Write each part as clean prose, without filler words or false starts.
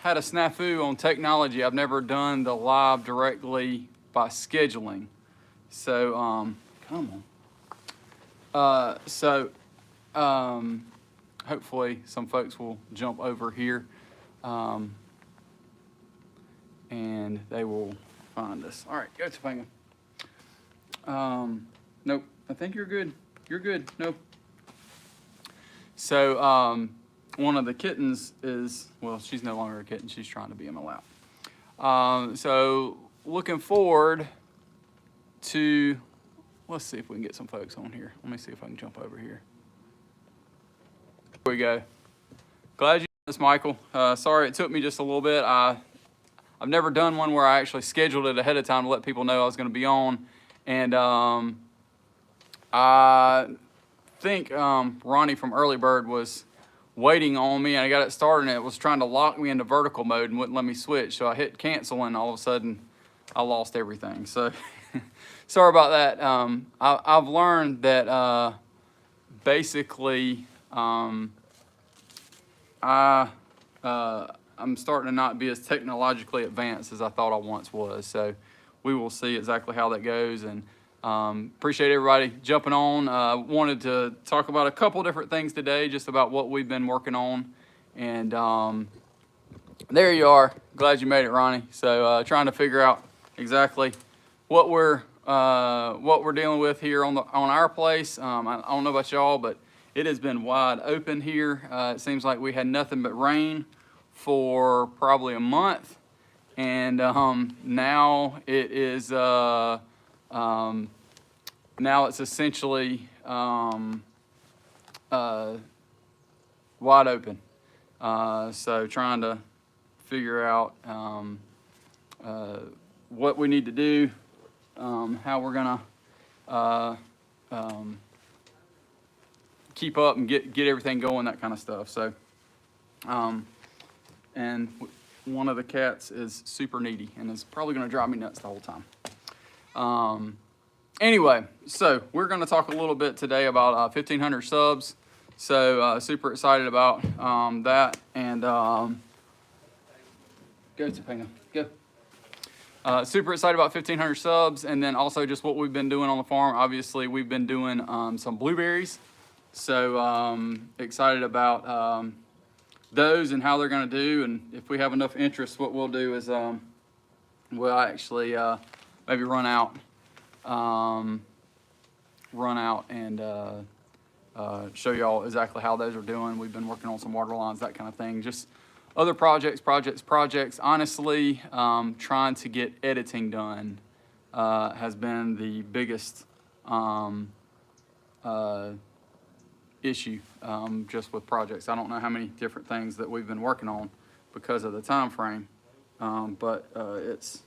had a snafu on technology. I've never done the live directly by scheduling. So, come on. Hopefully some folks will jump over here, and they will find us. All right, go Topanga. Nope, I think you're good. You're good, nope. So, one of the kittens is, well, she's no longer a kitten. She's trying to be in my lap. So looking forward to, let's see if we can get some folks on here. Let me see if I can jump over here. Here we go. Glad you did this, Michael. Sorry it took me just a little bit. I've never done one where I actually scheduled it ahead of time to let people know I was going to be on. And I think Ronnie from Early Bird was waiting on me, and I got it started, and it was trying to lock me into vertical mode and wouldn't let me switch. So I hit cancel, and all of a sudden I lost everything. So sorry about that. I've learned that basically I'm starting to not be as technologically advanced as I thought I once was. So we will see exactly how that goes. And appreciate everybody jumping on. Wanted to talk about a couple different things today, just about what we've been working on. And there you are. Glad you made it, Ronnie. So trying to figure out exactly what we're dealing with here on our place. I don't know about y'all, but it has been wide open here. It seems like we had nothing but rain for probably a month, and now it is now it's essentially wide open. So trying to figure out what we need to do, how we're gonna keep up and get everything going, that kind of stuff. So, and one of the cats is super needy and is probably gonna drive me nuts the whole time. Anyway, so we're going to talk a little bit today about 1,500 subs. So super excited about that. And go Topanga, go. Super excited about 1,500 subs, and then also just what we've been doing on the farm. Obviously, we've been doing some blueberries. So excited about those and how they're going to do. And if we have enough interest, what we'll do is we'll actually maybe run out and show y'all exactly how those are doing. We've been working on some water lines, that kind of thing. Just other projects. Honestly, trying to get editing done has been the biggest issue just with projects. I don't know how many different things that we've been working on because of the time frame, but it's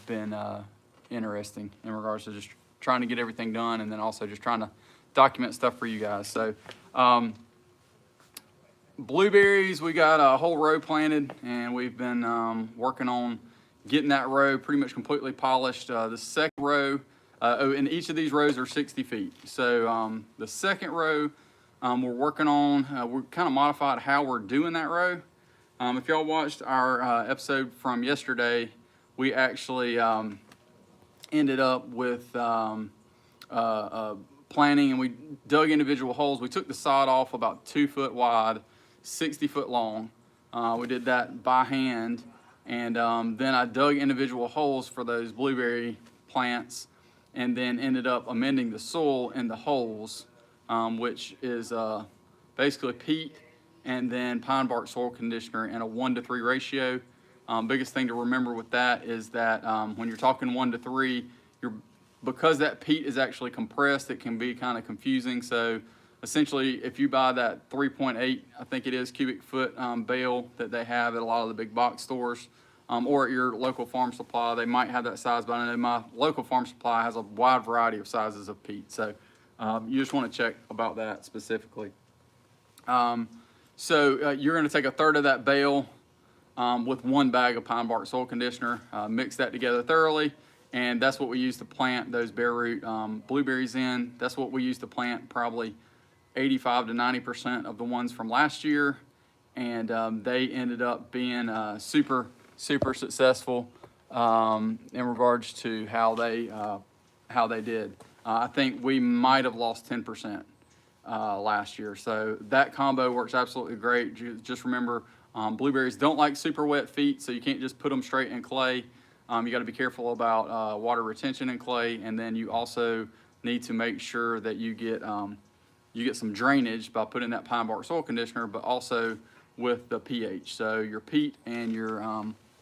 been interesting in regards to just trying to get everything done, and then also just trying to document stuff for you guys. So blueberries, we got a whole row planted, and we've been working on getting that row pretty much completely polished. The second row, and each of these rows are 60 feet. So the second row we're working on, we're kind of modified how we're doing that row. If y'all watched our episode from yesterday, we actually ended up with planting, and we dug individual holes. We took the sod off about 2 foot wide, 60 foot long. We did that by hand, and then I dug individual holes for those blueberry plants, and then ended up amending the soil in the holes, which is basically peat and then pine bark soil conditioner in a 1-to-3 ratio. Biggest thing to remember with that is that when you're talking 1-to-3, because that peat is actually compressed, it can be kind of confusing. So essentially, if you buy that 3.8, I think it is, cubic foot bale that they have at a lot of the big box stores, or at your local farm supply, they might have that size, but I know my local farm supply has a wide variety of sizes of peat. So you just want to check about that specifically. So you're going to take a third of that bale with 1 bag of pine bark soil conditioner, mix that together thoroughly, and that's what we use to plant those bare root blueberries in. That's what we use to plant probably 85 to 90% of the ones from last year, and they ended up being super successful in regards to how they did. I think we might have lost 10% last year, so that combo works absolutely great. Just remember, blueberries don't like super wet feet, so you can't just put them straight in clay. You got to be careful about water retention in clay, and then you also need to make sure that you get some drainage by putting that pine bark soil conditioner, but also with the pH. So your peat and your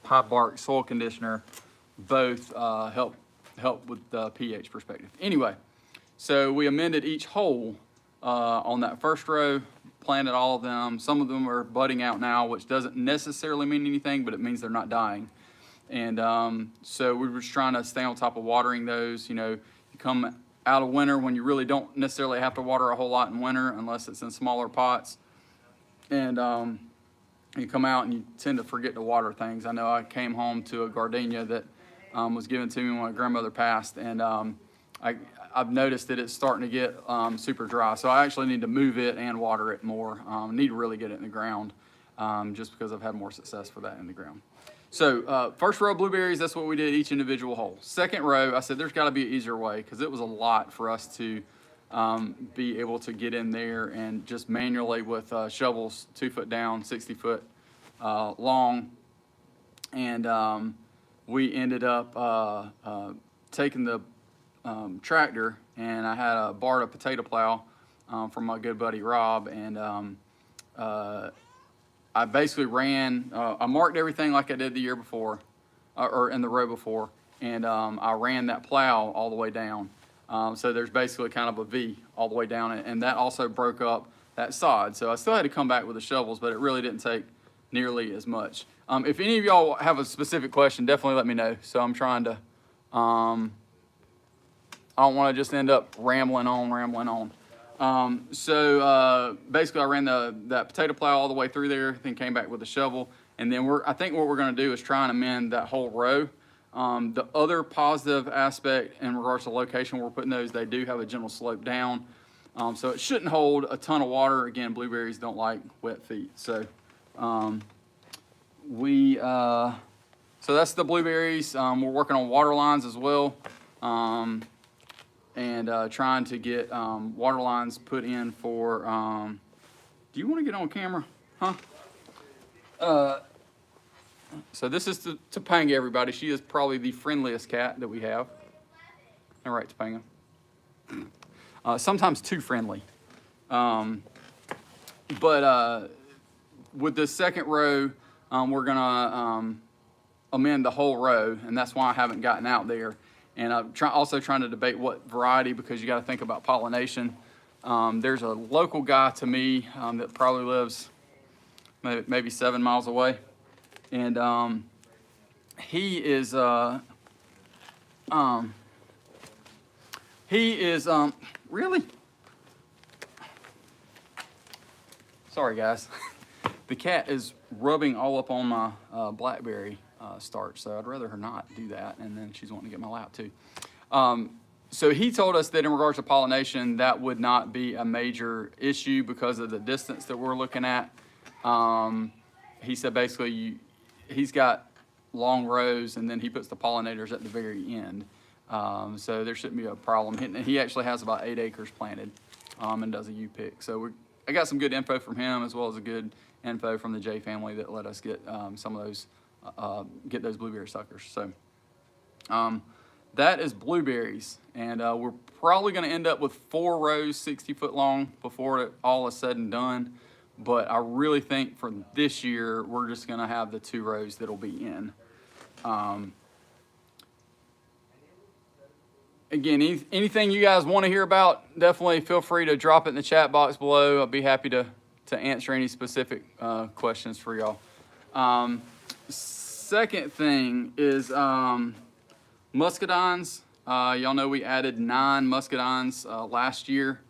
pine bark soil conditioner both help with the pH perspective. Anyway, so we amended each hole on that first row, planted all of them. Some of them are budding out now, which doesn't necessarily mean anything, but it means they're not dying. And so we were just trying to stay on top of watering those. You know, you come out of winter when you really don't necessarily have to water a whole lot in winter unless it's in smaller pots. And you come out and you tend to forget to water things. I know I came home to a gardenia that was given to me when my grandmother passed, and I've noticed that it's starting to get super dry. So I actually need to move it and water it more. Need to really get it in the ground just because I've had more success for that in the ground. So first row of blueberries, that's what we did each individual hole. Second row, I said there's got to be an easier way because it was a lot for us to be able to get in there and just manually with shovels 2 foot down, 60 foot long. And we ended up taking the tractor, and I had borrowed a potato plow from my good buddy Rob, and I basically ran, I marked everything like I did the year before, or in the row before, and I ran that plow all the way down. So there's basically kind of a V all the way down, and that also broke up that sod. So I still had to come back with the shovels, but it really didn't take nearly as much. If any of y'all have a specific question, definitely let me know. So I'm trying to, I don't want to just end up rambling on. So basically I ran that potato plow all the way through there, then came back with a shovel, and then I think what we're going to do is try and amend that whole row. The other positive aspect in regards to the location we're putting those, they do have a gentle slope down, so it shouldn't hold a ton of water. Again, blueberries don't like wet feet, so so that's the blueberries. We're working on water lines as well. And trying to get water lines put in for, do you want to get on camera? Huh? So this is Topanga, everybody. She is probably the friendliest cat that we have. All right, Topanga. Sometimes too friendly. But with this second row, we're going to amend the whole row, and that's why I haven't gotten out there. And I'm also trying to debate what variety, because you got to think about pollination. There's a local guy to me that probably lives maybe 7 miles away, and he is really, sorry guys, the cat is rubbing all up on my blackberry starch, so I'd rather her not do that, and then she's wanting to get my lap too. So he told us that in regards to pollination, that would not be a major issue because of the distance that we're looking at. He said basically he's got long rows, and then he puts the pollinators at the very end. So there shouldn't be a problem. He actually has about 8 acres planted and does a U-pick. So I got some good info from him, as well as a good info from the J family that let us get some of those get those blueberry suckers. So that is blueberries, and we're probably going to end up with 4 rows 60 foot long before it all is said and done, but I really think for this year we're just going to have the 2 rows that'll be in. Again, anything you guys want to hear about, definitely feel free to drop it in the chat box below. I'll be happy to answer any specific questions for y'all. Second thing is muscadines. Y'all know we added 9 muscadines last year,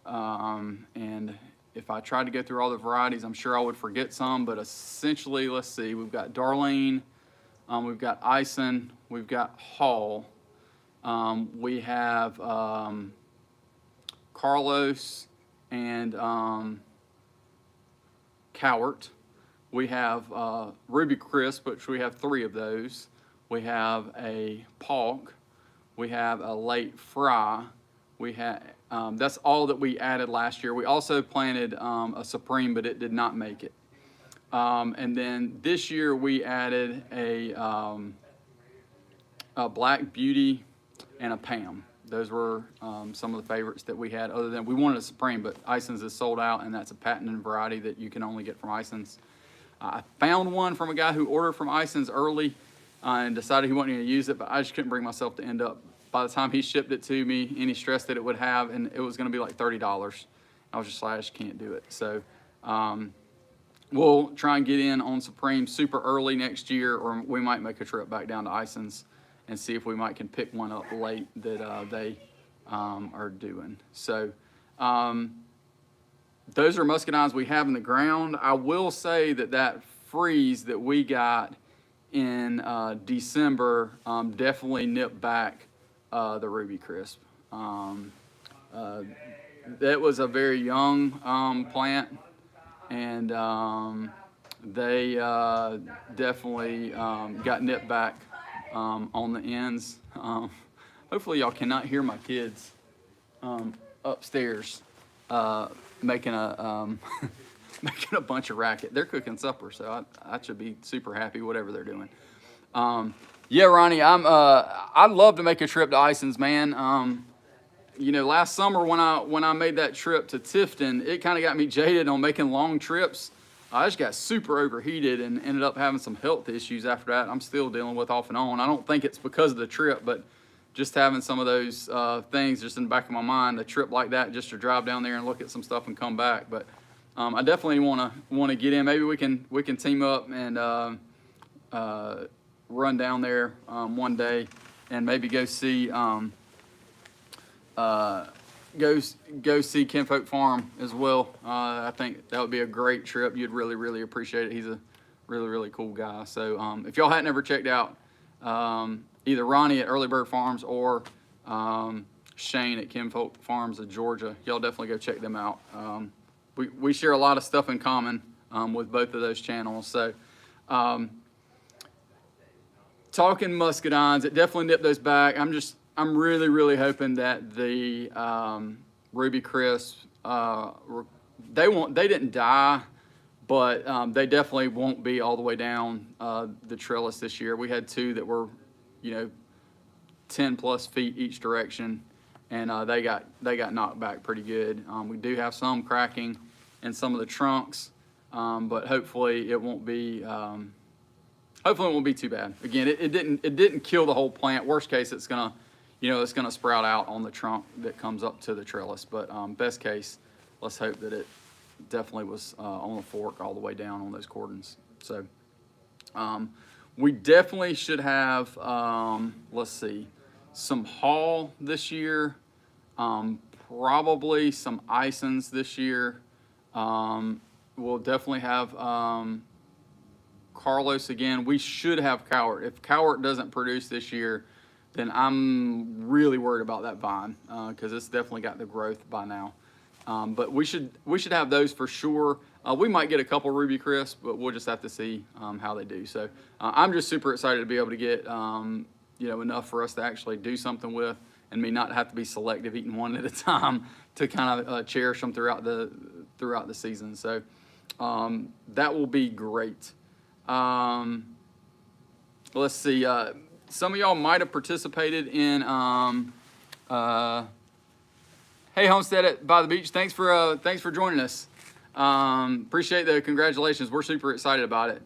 and if I tried to go through all the varieties, I'm sure I would forget some, but essentially, let's see, we've got Darlene, we've got Ison, we've got Hall, we have Carlos, and Cowart. We have Ruby Crisp, which we have 3 of those. We have a Palk. We have a late Fry. We have that's all that we added last year. We also planted a Supreme, but it did not make it. And then this year we added a Black Beauty and a Pam. Those were some of the favorites that we had. Other than we wanted a Supreme, but Ison's is sold out, and that's a patented variety that you can only get from Ison's. I found one from a guy who ordered from Ison's early and decided he wasn't going to use it, but I just couldn't bring myself to end up. By the time he shipped it to me, any stress that it would have, and it was going to be like $30. I was just like, I just can't do it. So we'll try and get in on Supreme super early next year, or we might make a trip back down to Ison's and see if we might can pick one up late that they are doing. So those are muscadines we have in the ground. I will say that freeze that we got in December definitely nipped back the Ruby Crisp. That was a very young plant, and they definitely got nipped back on the ends. Hopefully y'all cannot hear my kids upstairs making a making a bunch of racket. They're cooking supper, so I should be super happy whatever they're doing. Yeah, Ronnie, I'd love to make a trip to Ison's, man. You know, last summer when I made that trip to Tifton, it kind of got me jaded on making long trips. I just got super overheated and ended up having some health issues after that. I'm still dealing with off and on. I don't think it's because of the trip, but just having some of those things just in the back of my mind, a trip like that, just to drive down there and look at some stuff and come back. But I definitely want to get in. Maybe we can team up and run down there one day and maybe go see go see Kinfolk Farm as well. I think that would be a great trip. You'd really, really appreciate it. He's a really, really cool guy. So if y'all hadn't ever checked out either Ronnie at Early Bird Farms or Shane at Kinfolk Farms of Georgia, y'all definitely go check them out. We share a lot of stuff in common with both of those channels. So talking muscadines, it definitely nipped those back. I'm really, really hoping that the Ruby Crisp, they didn't die, but they definitely won't be all the way down the trellis this year. We had 2 that were, 10+ feet each direction, and they got knocked back pretty good. We do have some cracking in some of the trunks, but hopefully it won't be. Hopefully it won't be too bad. Again, it didn't kill the whole plant. Worst case, it's gonna sprout out on the trunk that comes up to the trellis. But best case, let's hope that it definitely was on the fork all the way down on those cordons. So we definitely should have, let's see, some haul this year, probably some Isons this year. We'll definitely have Carlos again. We should have Cowart. If Cowart doesn't produce this year, then I'm really worried about that vine because it's definitely got the growth by now. But we should have those for sure. We might get a couple Ruby Crisp, but we'll just have to see how they do. So I'm just super excited to be able to get enough for us to actually do something with, and me not have to be selective, eating one at a time, to kind of cherish them throughout the season. So that will be great. Let's see. Some of y'all might have participated in Hey Homestead by the Beach. Thanks for joining us. Appreciate the congratulations. We're super excited about it.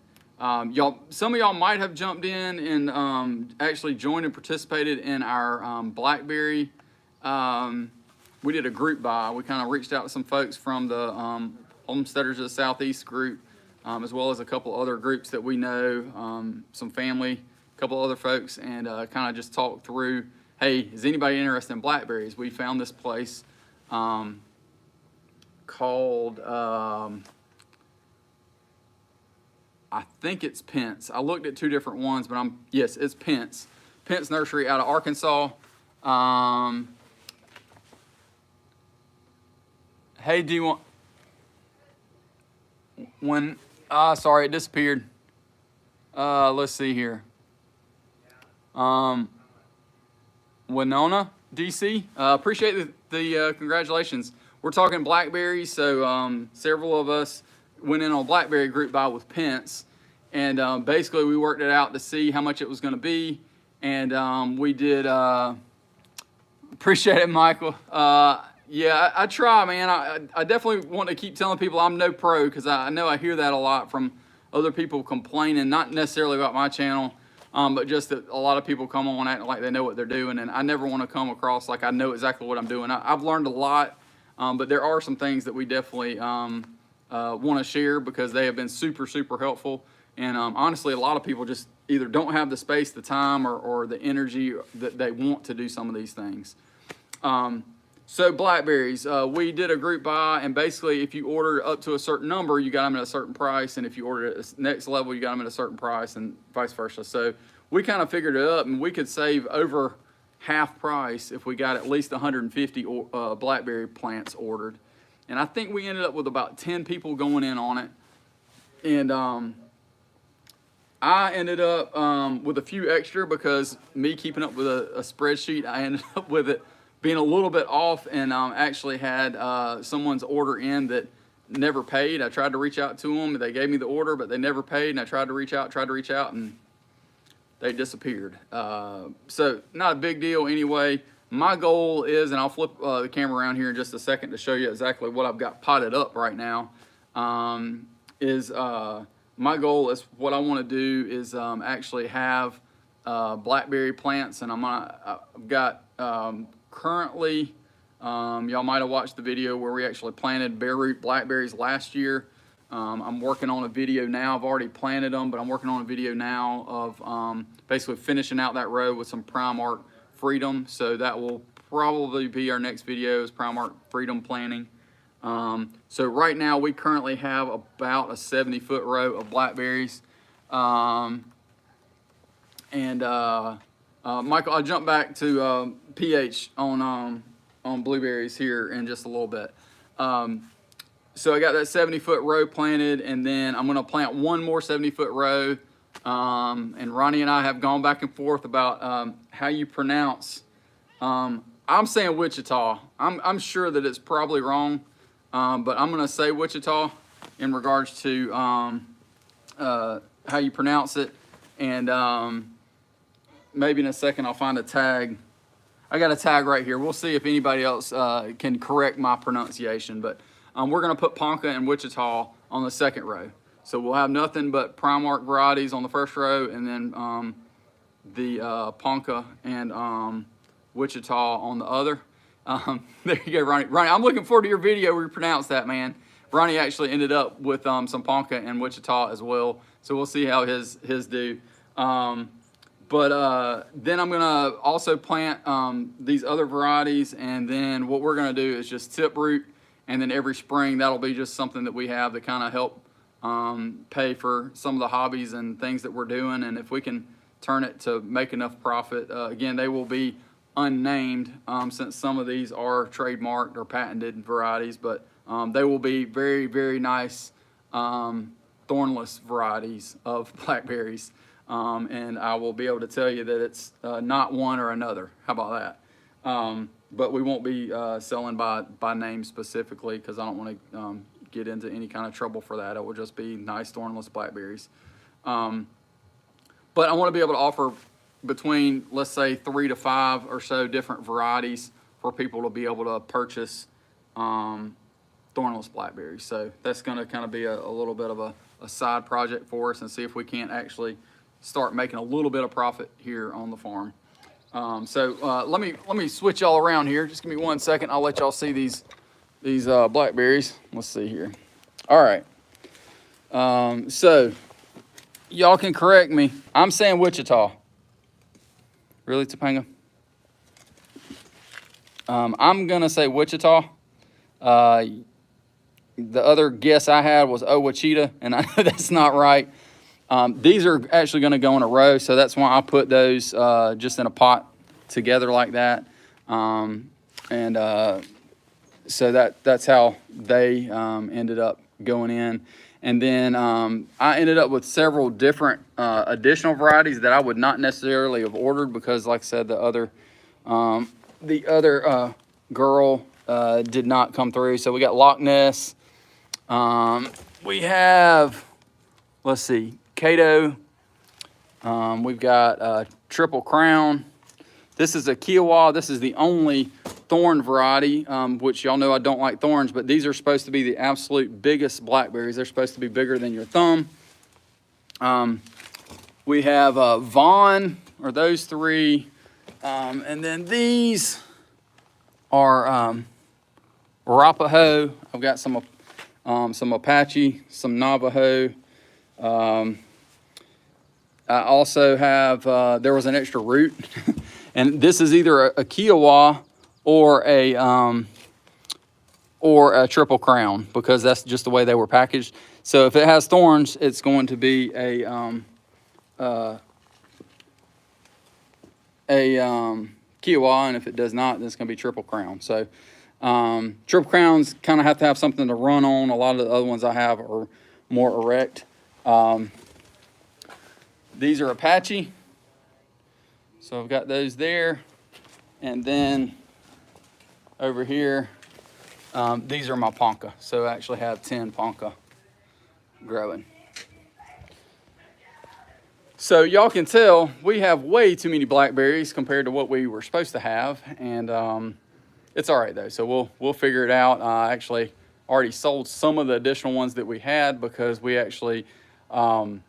Some of y'all might have jumped in and actually joined and participated in our Blackberry. We did a group buy. We kind of reached out to some folks from the Homesteaders of the Southeast group, as well as a couple other groups that we know, some family, a couple other folks, and kind of just talked through, hey, is anybody interested in blackberries? We found this place called, I think it's Pence. I looked at 2 different ones, but yes, it's Pence. Pence Nursery out of Arkansas. Hey, do you want, when, sorry, it disappeared. Let's see here. Winona, DC. Appreciate the congratulations. We're talking blackberries, so several of us went in on blackberry group buy with Pence, and basically we worked it out to see how much it was going to be, and we did. Appreciate it, Michael. Yeah, I try, man. I definitely want to keep telling people I'm no pro, because I know I hear that a lot from other people complaining, not necessarily about my channel. But just that a lot of people come on acting like they know what they're doing, and I never want to come across like I know exactly what I'm doing. I've learned a lot, but there are some things that we definitely want to share because they have been super, super helpful. And honestly, a lot of people just either don't have the space, the time, or the energy that they want to do some of these things. So blackberries, we did a group buy, and basically if you order up to a certain number, you got them at a certain price, and if you order at the next level, you got them at a certain price, and vice versa. So we kind of figured it up, and we could save over half price if we got at least 150 blackberry plants ordered. And I think we ended up with about 10 people going in on it. And I ended up with a few extra because me keeping up with a spreadsheet, I ended up with it being a little bit off, and actually had someone's order in that never paid. I tried to reach out to them. They gave me the order, but they never paid, and I tried to reach out, and they disappeared. So not a big deal anyway. My goal is, and I'll flip the camera around here in just a second to show you exactly what I've got potted up right now, my goal is what I want to do is actually have blackberry plants, and I've got currently, y'all might have watched the video where we actually planted bare root blackberries last year. I'm working on a video now. I've already planted them, but I'm working on a video now of basically finishing out that row with some Primark Freedom. So that will probably be our next video, is Primark Freedom planting. So right now we currently have about a 70-foot row of blackberries. Michael, I'll jump back to pH on blueberries here in just a little bit. So I got that 70-foot row planted, and then I'm going to plant one more 70-foot row. And Ronnie and I have gone back and forth about how you pronounce. I'm saying Wichita. I'm sure that it's probably wrong, but I'm going to say Wichita in regards to how you pronounce it. And maybe in a second I'll find a tag. I got a tag right here. We'll see if anybody else can correct my pronunciation. But we're going to put Ponca and Wichita on the second row. So we'll have nothing but Primark varieties on the first row, and then the Ponca and Wichita on the other. There you go, Ronnie. Ronnie, I'm looking forward to your video where you pronounce that, man. Ronnie actually ended up with some Ponca and Wichita as well. So we'll see how his do. But then I'm going to also plant these other varieties, and then what we're going to do is just tip root, and then every spring that'll be just something that we have to kind of help pay for some of the hobbies and things that we're doing. And if we can turn it to make enough profit, again, they will be unnamed since some of these are trademarked or patented varieties, but they will be very, very nice thornless varieties of blackberries. And I will be able to tell you that it's not one or another. How about that? But we won't be selling by name specifically, because I don't want to get into any kind of trouble for that. It will just be nice thornless blackberries. But I want to be able to offer between, let's say, 3 to 5 or so different varieties for people to be able to purchase thornless blackberries. So that's going to kind of be a little bit of a side project for us, and see if we can't actually start making a little bit of profit here on the farm. So let me switch y'all around here. Just give me 1 second. I'll let y'all see these blackberries. Let's see here. All right. So y'all can correct me. I'm saying Wichita. Really, Topanga? I'm gonna say Wichita. The other guess I had was Owachita, and I know that's not right. These are actually going to go in a row, so that's why I put those just in a pot together like that. so that's how they ended up going in. And then I ended up with several different additional varieties that I would not necessarily have ordered because, like I said, the other girl did not come through. So we got Loch Ness. We have, let's see, Cato. We've got Triple Crown. This is a Kiowa. This is the only thorn variety, which y'all know I don't like thorns, but these are supposed to be the absolute biggest blackberries. They're supposed to be bigger than your thumb. We have Vaughn, or those three. And then these are Arapaho. I've got some Apache, some Navajo. I also have, there was an extra root. And this is either a Kiowa or a Triple Crown, because that's just the way they were packaged. So if it has thorns, it's going to be a Kiowa, and if it does not, then it's going to be Triple Crown. So Triple Crowns kind of have to have something to run on. A lot of the other ones I have are more erect. These are Apache. So I've got those there. And then over here, these are my Ponca. So I actually have 10 Ponca growing. So y'all can tell we have way too many blackberries compared to what we were supposed to have. And it's all right though. So we'll figure it out. I actually already sold some of the additional ones that we had because we actually, the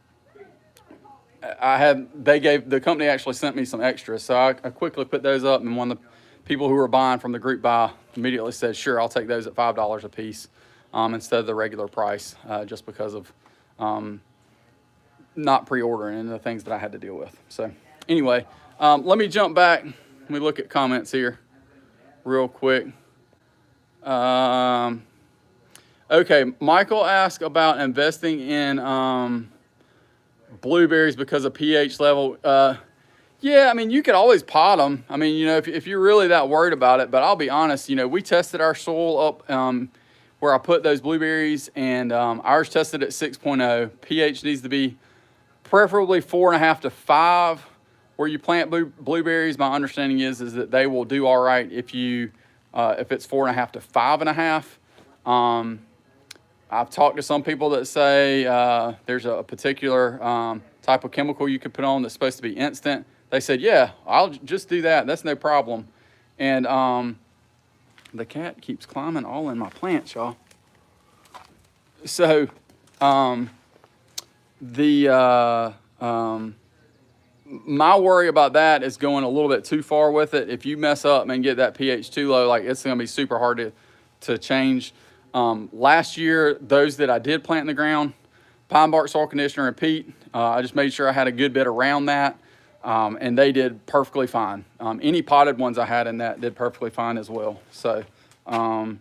company actually sent me some extras. So I quickly put those up, and one of the people who were buying from the group buy immediately said, sure, I'll take those at $5 a piece instead of the regular price, just because of not pre-ordering and the things that I had to deal with. So anyway, let me jump back. Let me look at comments here real quick. Okay, Michael asked about investing in blueberries because of pH level. Yeah, I mean, you could always pot them. I mean, you know, if you're really that worried about it. But I'll be honest, you know, we tested our soil up where I put those blueberries, and ours tested at 6.0. pH needs to be preferably 4.5 to 5. Where you plant blueberries, my understanding is that they will do all right if you if it's 4.5 to 5.5. I've talked to some people that say there's a particular type of chemical you could put on that's supposed to be instant. They said, yeah, I'll just do that. That's no problem. And the cat keeps climbing all in my plants, y'all. So my worry about that is going a little bit too far with it. If you mess up and get that pH too low, like, it's going to be super hard to change. Last year, those that I did plant in the ground, pine bark soil conditioner and peat, I just made sure I had a good bit around that, and they did perfectly fine. Any potted ones I had in that did perfectly fine as well. So I'm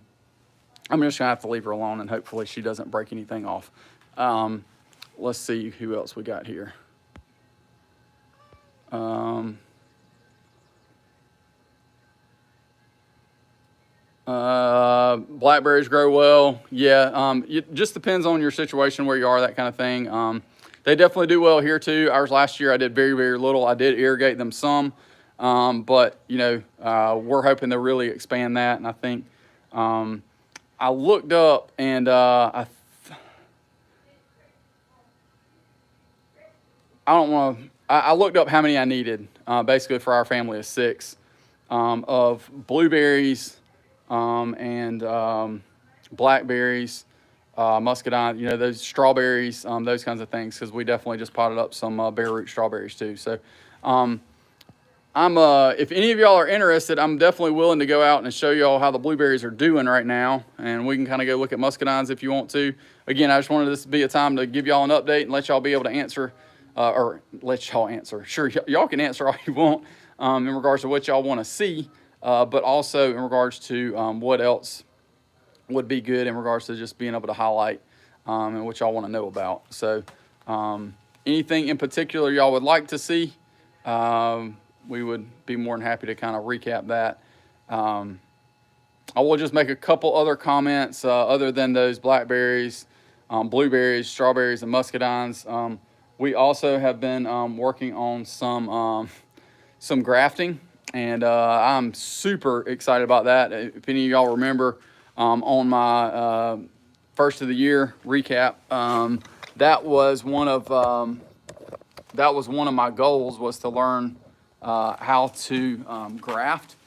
just gonna have to leave her alone, and hopefully she doesn't break anything off. Let's see who else we got here. Blackberries grow well. Yeah, it just depends on your situation, where you are, that kind of thing. They definitely do well here too. Ours last year, I did very, very little. I did irrigate them some, but you know, we're hoping to really expand that. And I think I looked up, and I looked up how many I needed, basically for our family of 6, of blueberries, and blackberries, muscadine, you know, those strawberries, those kinds of things, because we definitely just potted up some bare root strawberries too. So if any of y'all are interested, I'm definitely willing to go out and show y'all how the blueberries are doing right now, and we can kind of go look at muscadines if you want to. Again, I just wanted this to be a time to give y'all an update and let y'all be able to answer, or let y'all answer. Sure, y'all can answer all you want in regards to what y'all want to see, but also in regards to what else would be good in regards to just being able to highlight and what y'all want to know about. So anything in particular y'all would like to see, we would be more than happy to kind of recap that. I will just make a couple other comments other than those blackberries, blueberries, strawberries, and muscadines. We also have been working on some grafting, and I'm super excited about that. If any of y'all remember on my first of the year recap, that was one of my goals, was to learn how to graft.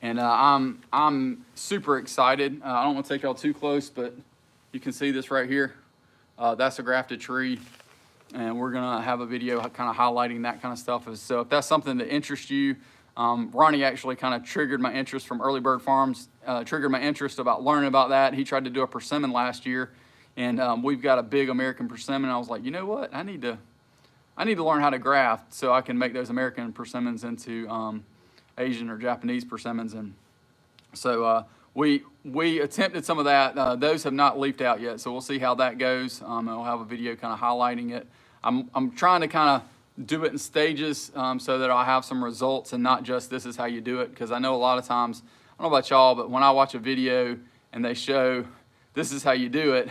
And I'm super excited. I don't want to take y'all too close, but you can see this right here. That's a grafted tree, and we're gonna have a video kind of highlighting that kind of stuff. So if that's something that interests you, Ronnie actually kind of triggered my interest from Early Bird Farms, triggered my interest about learning about that. He tried to do a persimmon last year, and we've got a big American persimmon. I was like, you know what? I need to learn how to graft so I can make those American persimmons into Asian or Japanese persimmons. And so we attempted some of that. Those have not leafed out yet, so we'll see how that goes. And we'll have a video kind of highlighting it. I'm trying to kind of do it in stages so that I'll have some results and not just this is how you do it, because I know a lot of times, I don't know about y'all, but when I watch a video and they show this is how you do it,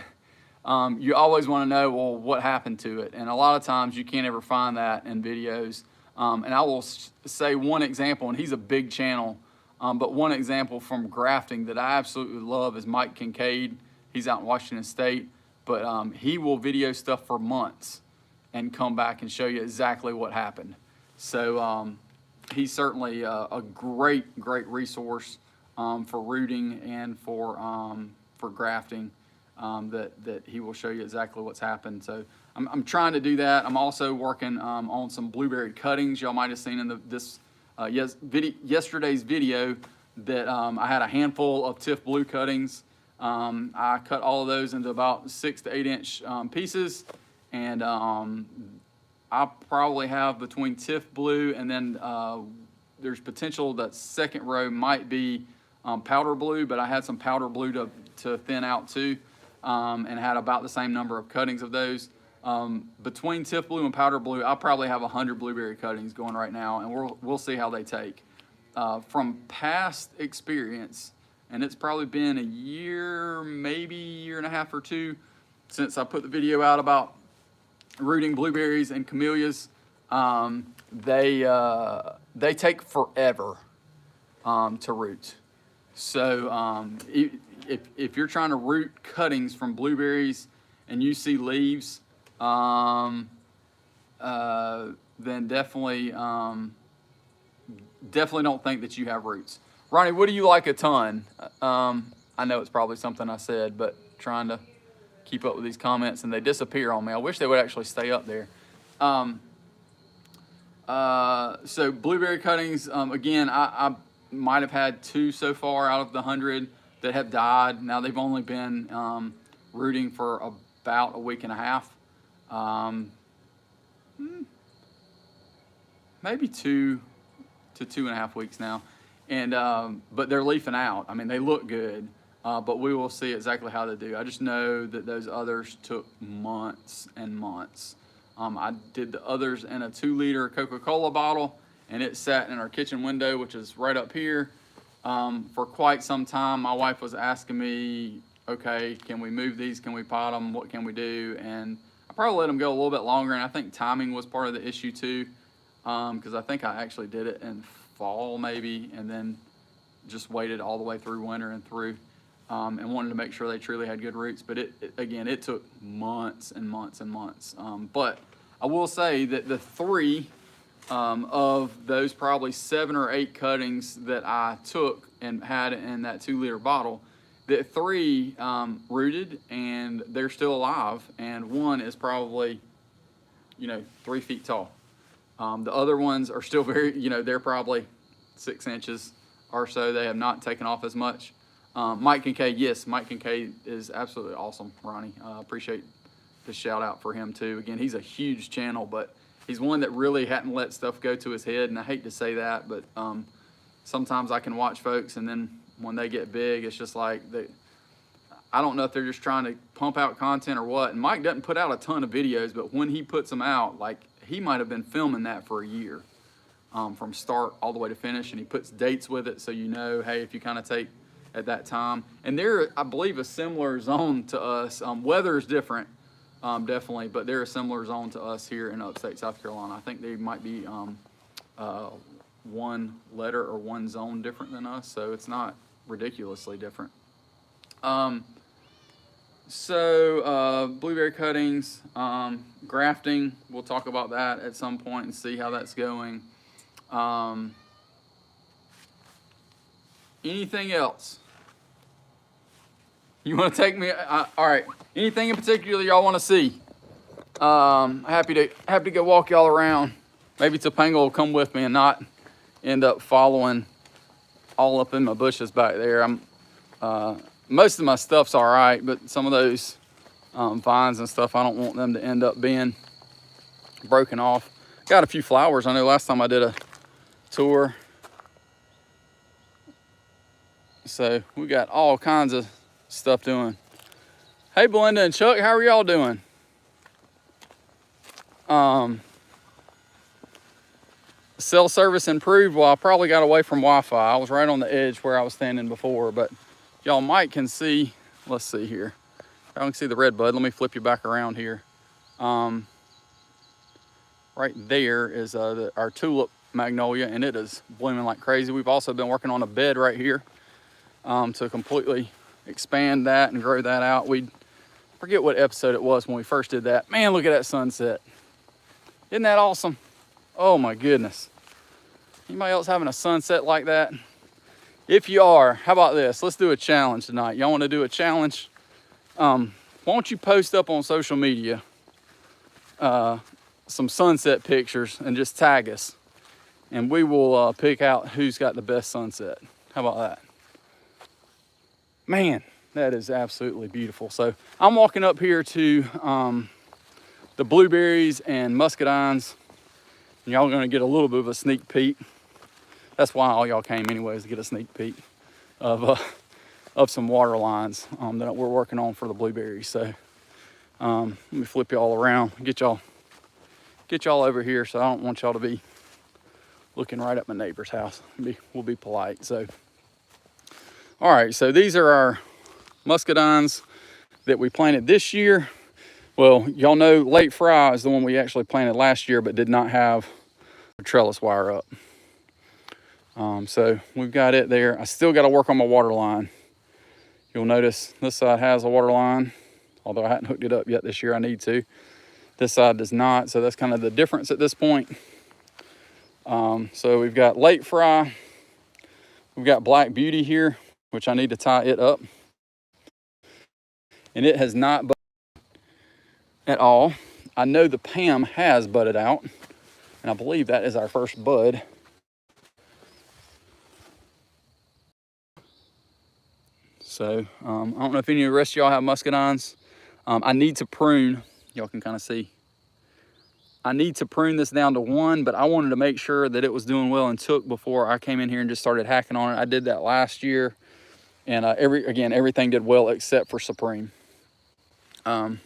you always want to know, well, what happened to it? And a lot of times you can't ever find that in videos. And I will say one example, and he's a big channel, but one example from grafting that I absolutely love is Mike Kincaid. He's out in Washington State, but he will video stuff for months and come back and show you exactly what happened. So he's certainly a great resource for rooting and for grafting. That he will show you exactly what's happened. So I'm trying to do that. I'm also working on some blueberry cuttings. Y'all might have seen in yesterday's video that I had a handful of Tiff Blue cuttings. I cut all of those into about 6 to 8 inch pieces, and I probably have between Tiff Blue and then there's potential that second row might be powder blue, but I had some powder blue to thin out too. And had about the same number of cuttings of those. Between Tiff Blue and Powder Blue, I probably have 100 blueberry cuttings going right now, and we'll see how they take. From past experience, and it's probably been a year, maybe year and a half or two, since I put the video out about rooting blueberries and camellias. They take forever to root. So if you're trying to root cuttings from blueberries and you see leaves, then definitely don't think that you have roots. Ronnie, what do you like a ton? I know it's probably something I said, but trying to keep up with these comments and they disappear on me. I wish they would actually stay up there. So blueberry cuttings, again, I might have had 2 so far out of the 100 that have died. Now they've only been rooting for about a week and a half. Maybe 2 to 2.5 weeks now. And but they're leafing out. I mean, they look good, but we will see exactly how they do. I just know that those others took months and months. I did the others in a 2-liter Coca-Cola bottle, and it sat in our kitchen window, which is right up here, for quite some time. My wife was asking me, okay, can we move these? Can we pot them? What can we do? And I probably let them go a little bit longer, and I think timing was part of the issue too, because I think I actually did it in fall maybe, and then just waited all the way through winter and through, and wanted to make sure they truly had good roots. But it took months and months and months. But I will say that the 3 of those probably 7 or 8 cuttings that I took and had in that 2-liter bottle, the 3 rooted and they're still alive, and 1 is probably 3 feet tall. The other ones are still very, they're probably 6 inches or so. They have not taken off as much. Mike Kincaid, yes, Mike Kincaid is absolutely awesome, Ronnie. Appreciate the shout out for him too. Again, he's a huge channel, but he's one that really hadn't let stuff go to his head, and I hate to say that, but sometimes I can watch folks, and then when they get big, it's just like I don't know if they're just trying to pump out content or what. And Mike doesn't put out a ton of videos, but when he puts them out, like he might have been filming that for a year, from start all the way to finish, and he puts dates with it, so hey, if you kind of take at that time. And they're, I believe, a similar zone to us. Weather is different, definitely, but they're a similar zone to us here in upstate South Carolina. I think they might be one letter or one zone different than us, so it's not ridiculously different. Blueberry cuttings, grafting, we'll talk about that at some point and see how that's going. Anything else? You want to take me? All right. Anything in particular y'all want to see? Happy to go walk y'all around. Maybe Topanga will come with me and not end up following all up in my bushes back there. Most of my stuff's all right, but some of those vines and stuff, I don't want them to end up being broken off. Got a few flowers. I know last time I did a tour. So we got all kinds of stuff doing. Hey, Belinda and Chuck, how are y'all doing? Cell service improved. Well, I probably got away from Wi-Fi. I was right on the edge where I was standing before, but y'all might can see, let's see here. I can see the red bud. Let me flip you back around here. Right there is our tulip magnolia, and it is blooming like crazy. We've also been working on a bed right here to completely expand that and grow that out. We forget what episode it was when we first did that. Man, look at that sunset. Isn't that awesome? Oh my goodness. Anybody else having a sunset like that? If you are, how about this? Let's do a challenge tonight. Y'all want to do a challenge? Why don't you post up on social media some sunset pictures and just tag us, and we will pick out who's got the best sunset. How about that? Man, that is absolutely beautiful. So I'm walking up here to the blueberries and muscadines. Y'all gonna get a little bit of a sneak peek. That's why all y'all came anyways, to get a sneak peek of some water lines that we're working on for the blueberries. So let me flip y'all around, get y'all over here. So I don't want y'all to be looking right at my neighbor's house. We'll be polite. So, all right, so these are our muscadines that we planted this year. Well, y'all know Late Fry is the one we actually planted last year, but did not have a trellis wire up. So we've got it there. I still got to work on my water line. You'll notice this side has a water line, although I hadn't hooked it up yet this year. I need to. This side does not, so that's kind of the difference at this point. So we've got Late Fry. We've got Black Beauty here, which I need to tie it up. And it has not budded at all. I know the Pam has budded out, and I believe that is our first bud. So I don't know if any of the rest of y'all have muscadines. I need to prune. Y'all can kind of see. I need to prune this down to 1, but I wanted to make sure that it was doing well and took before I came in here and just started hacking on it. I did that last year, and everything did well except for Supreme. All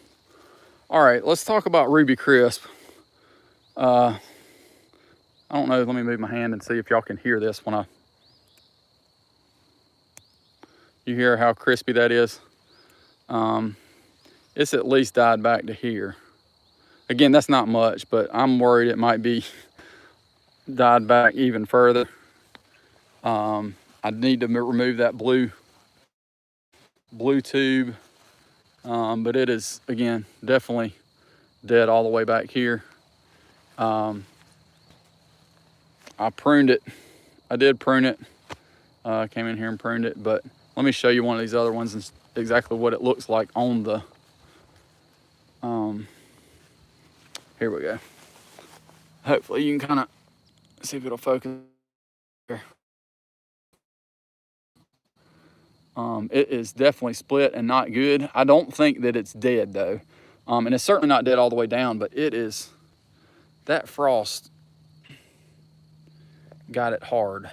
right, let's talk about Ruby Crisp. I don't know, let me move my hand and see if y'all can hear this when you hear how crispy that is. It's at least died back to here. Again, that's not much, but I'm worried it might be died back even further. I need to remove that blue tube, but it is, again, definitely dead all the way back here. I pruned it. I did prune it. I came in here and pruned it, but let me show you one of these other ones and exactly what it looks like on the, here we go. Hopefully you can kind of see if it'll focus here. It is definitely split and not good. I don't think that it's dead though. And it's certainly not dead all the way down, but it is, that frost got it hard.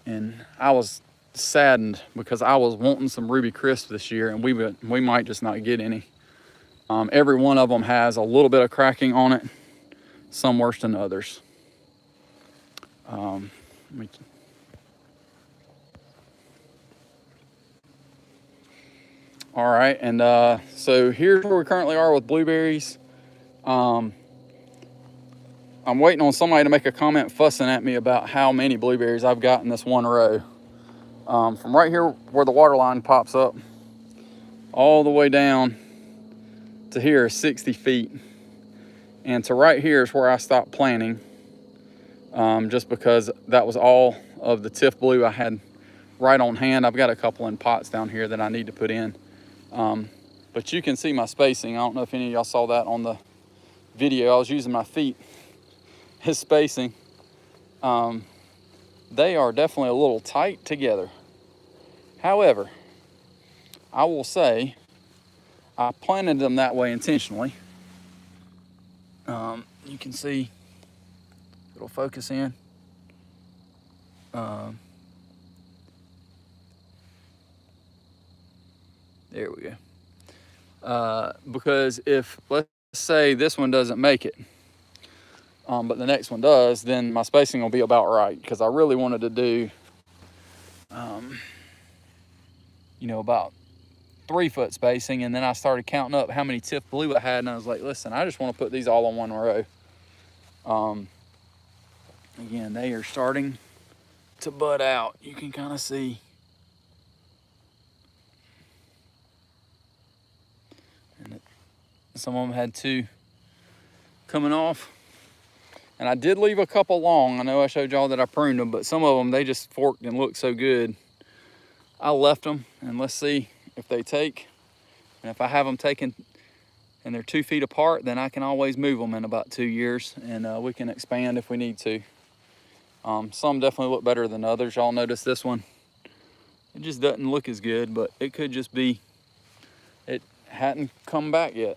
And I was saddened because I was wanting some Ruby Crisp this year, and we might just not get any. Every one of them has a little bit of cracking on it, some worse than others. All right, and so here's where we currently are with blueberries. I'm waiting on somebody to make a comment fussing at me about how many blueberries I've got in this one row. From right here where the water line pops up, all the way down to here is 60 feet. And to right here is where I stopped planting, just because that was all of the Tiff Blue I had right on hand. I've got a couple in pots down here that I need to put in. But you can see my spacing. I don't know if any of y'all saw that on the video. I was using my feet as spacing. They are definitely a little tight together. However, I will say I planted them that way intentionally. You can see it'll focus in. There we go. Because if, let's say this one doesn't make it, but the next one does, then my spacing will be about right, because I really wanted to do, about 3 foot spacing. And then I started counting up how many Tiff Blue I had, and I was like, listen, I just want to put these all on one row. Again, they are starting to bud out. You can kind of see. And some of them had 2 coming off. And I did leave a couple long. I know I showed y'all that I pruned them, but some of them, they just forked and looked so good. I left them, and let's see if they take. And if I have them taken and they're 2 feet apart, then I can always move them in about 2 years, and we can expand if we need to. Some definitely look better than others. Y'all notice this one, it just doesn't look as good, but it could just be it hadn't come back yet.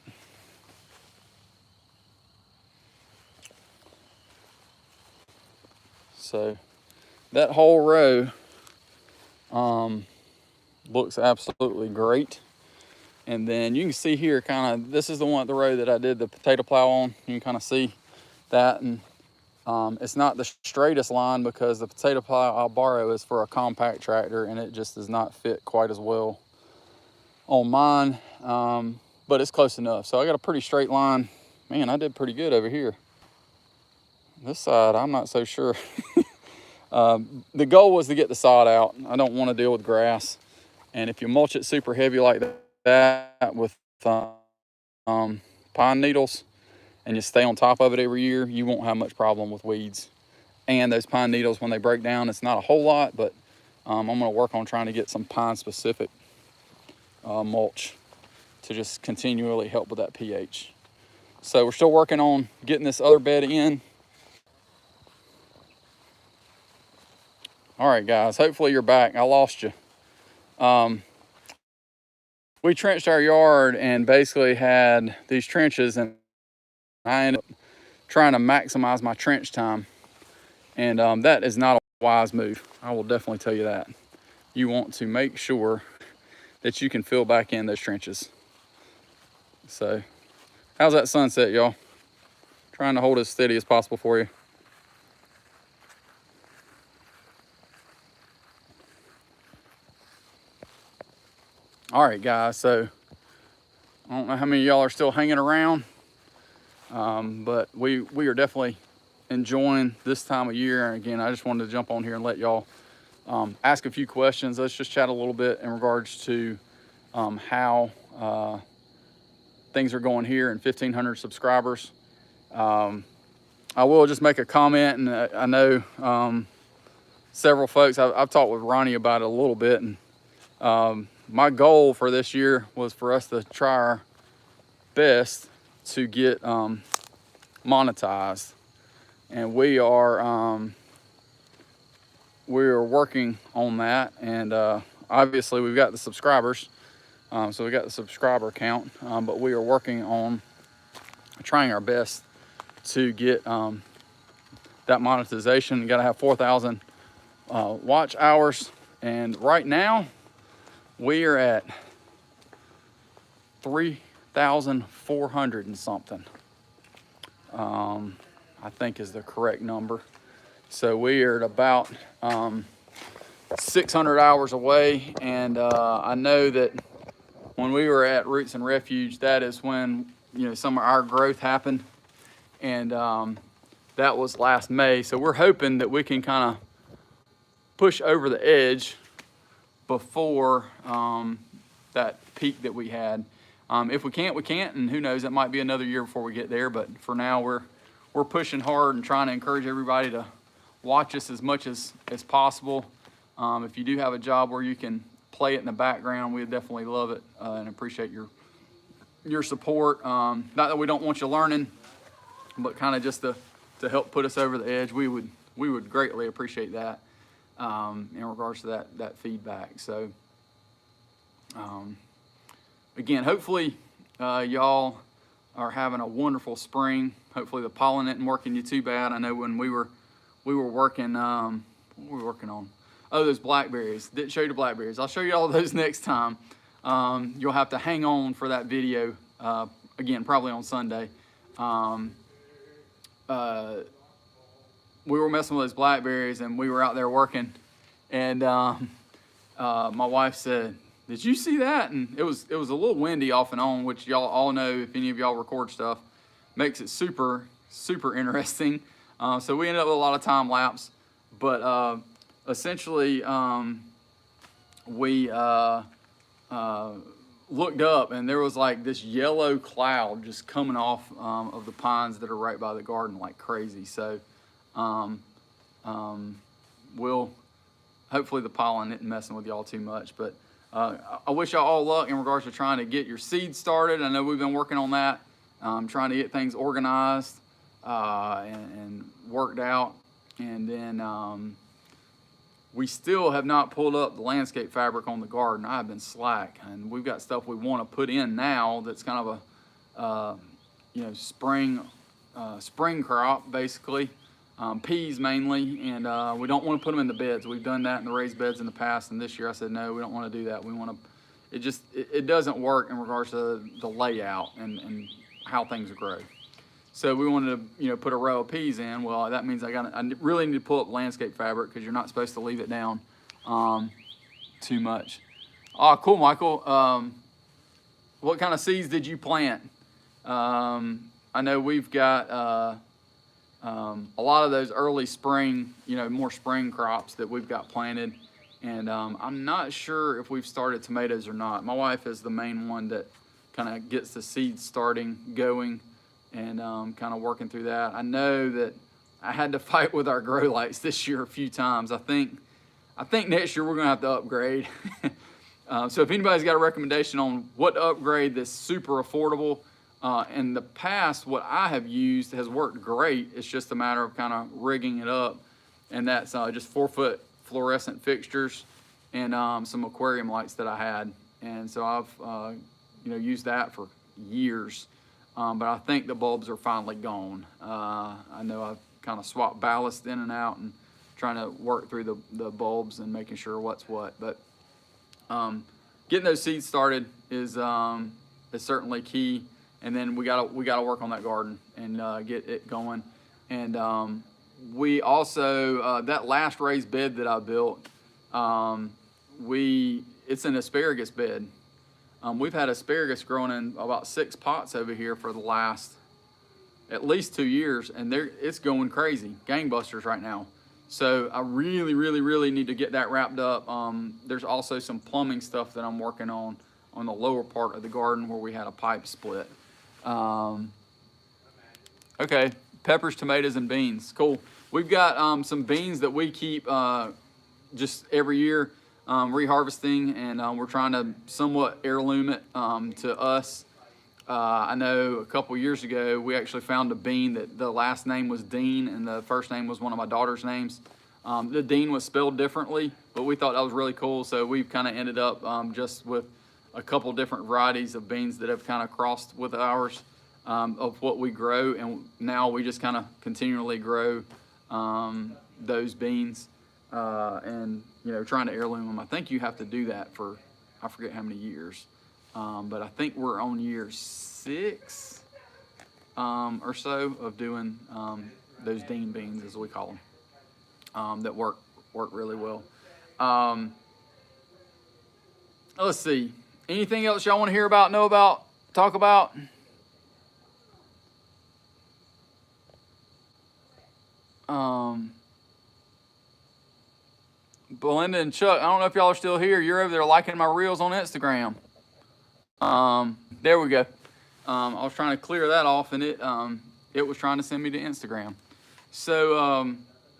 So that whole row looks absolutely great. And then you can see here, kind of, this is the one at the row that I did the potato plow on. You can kind of see that, and it's not the straightest line because the potato plow I'll borrow is for a compact tractor, and it just does not fit quite as well on mine, but it's close enough. So I got a pretty straight line. Man, I did pretty good over here. This side, I'm not so sure. The goal was to get the sod out. I don't want to deal with grass. And if you mulch it super heavy like that with pine needles, and you stay on top of it every year, you won't have much problem with weeds. And those pine needles, when they break down, it's not a whole lot, but I'm gonna work on trying to get some pine specific mulch to just continually help with that pH. So we're still working on getting this other bed in. All right, guys, hopefully you're back. I lost you. We trenched our yard and basically had these trenches, and I ended up trying to maximize my trench time. And that is not a wise move. I will definitely tell you that. You want to make sure that you can fill back in those trenches. So, how's that sunset, y'all? Trying to hold as steady as possible for you. All right, guys, so I don't know how many of y'all are still hanging around, but we are definitely enjoying this time of year. And again, I just wanted to jump on here and let y'all ask a few questions. Let's just chat a little bit in regards to how things are going here in 1,500 subscribers. I will just make a comment, and I know several folks, I've talked with Ronnie about it a little bit, and my goal for this year was for us to try our best to get monetized, and we are working on that. And obviously we've got the subscribers, so we got the subscriber count, but we are working on trying our best to get that monetization. You got to have 4,000 watch hours, and right now we are at 3,400 and something, I think is the correct number. So we are at about 600 hours away, and I know that when we were at Roots and Refuge, that is when, you know, some of our growth happened, and that was last May. So we're hoping that we can kind of push over the edge before that peak that we had. If we can't, we can't, and who knows, it might be another year before we get there. But for now, we're pushing hard and trying to encourage everybody to watch us as much as possible. If you do have a job where you can play it in the background, we'd definitely love it and appreciate your support. Not that we don't want you learning, but kind of just to help put us over the edge. We would greatly appreciate that in regards to that feedback. So again, hopefully y'all are having a wonderful spring. Hopefully the pollen isn't working you too bad. I know when we were working, what were we working on? Oh, those blackberries. Didn't show you the blackberries. I'll show you all those next time. You'll have to hang on for that video, again, probably on Sunday. We were messing with those blackberries, and we were out there working, and my wife said, "Did you see that?" And it was a little windy off and on, which y'all all know, if any of y'all record stuff, makes it super interesting. So we ended up with a lot of time lapse, but essentially we looked up, and there was like this yellow cloud just coming off of the pines that are right by the garden like crazy. So we'll hopefully the pollen isn't messing with y'all too much, but I wish y'all all luck in regards to trying to get your seeds started. I know we've been working on that, trying to get things organized and worked out, and then we still have not pulled up the landscape fabric on the garden. I've been slack, and we've got stuff we want to put in now that's kind of a you know, spring crop basically, peas mainly, and we don't want to put them in the beds. We've done that in the raised beds in the past, and this year I said no, we don't want to do that. We want to, it doesn't work in regards to the layout and how things grow. So we wanted to, you know, put a row of peas in. Well, that means I really need to pull up landscape fabric, because you're not supposed to leave it down too much. Oh, cool, Michael. What kind of seeds did you plant? I know we've got a lot of those early spring, you know, more spring crops that we've got planted. And I'm not sure if we've started tomatoes or not. My wife is the main one that kind of gets the seeds going, and kind of working through that. I know that I had to fight with our grow lights this year a few times. I think next year we're gonna have to upgrade. So if anybody's got a recommendation on what to upgrade that's super affordable, in the past, what I have used has worked great. It's just a matter of kind of rigging it up, and that's just 4-foot fluorescent fixtures and some aquarium lights that I had. And so I've you know, used that for years. But I think the bulbs are finally gone. I know I've kind of swapped ballast in and out and trying to work through the bulbs and making sure what's what. But getting those seeds started is certainly key. And then we gotta work on that garden and get it going. And we also that last raised bed that I built, it's an asparagus bed. We've had asparagus growing in about 6 pots over here for the last at least 2 years, and it's going crazy, gangbusters right now. So I really need to get that wrapped up. There's also some plumbing stuff that I'm working on the lower part of the garden where we had a pipe split. Okay, peppers, tomatoes, and beans. Cool. We've got some beans that we keep just every year. Reharvesting, and we're trying to somewhat heirloom it to us. I know a couple years ago we actually found a bean that the last name was Dean and the first name was one of my daughter's names. The Dean was spelled differently, but we thought that was really cool, so we've kind of ended up just with a couple different varieties of beans that have kind of crossed with ours of what we grow, and now we just kind of continually grow those beans. And you know, trying to heirloom them. I think you have to do that for, I forget how many years, but I think we're on year 6 or so of doing those Dean beans, as we call them, that work really well. Let's see. Anything else y'all want to hear about, know about, talk about? Belinda and Chuck, I don't know if y'all are still here. You're over there liking my reels on Instagram. There we go. I was trying to clear that off, and it was trying to send me to Instagram. So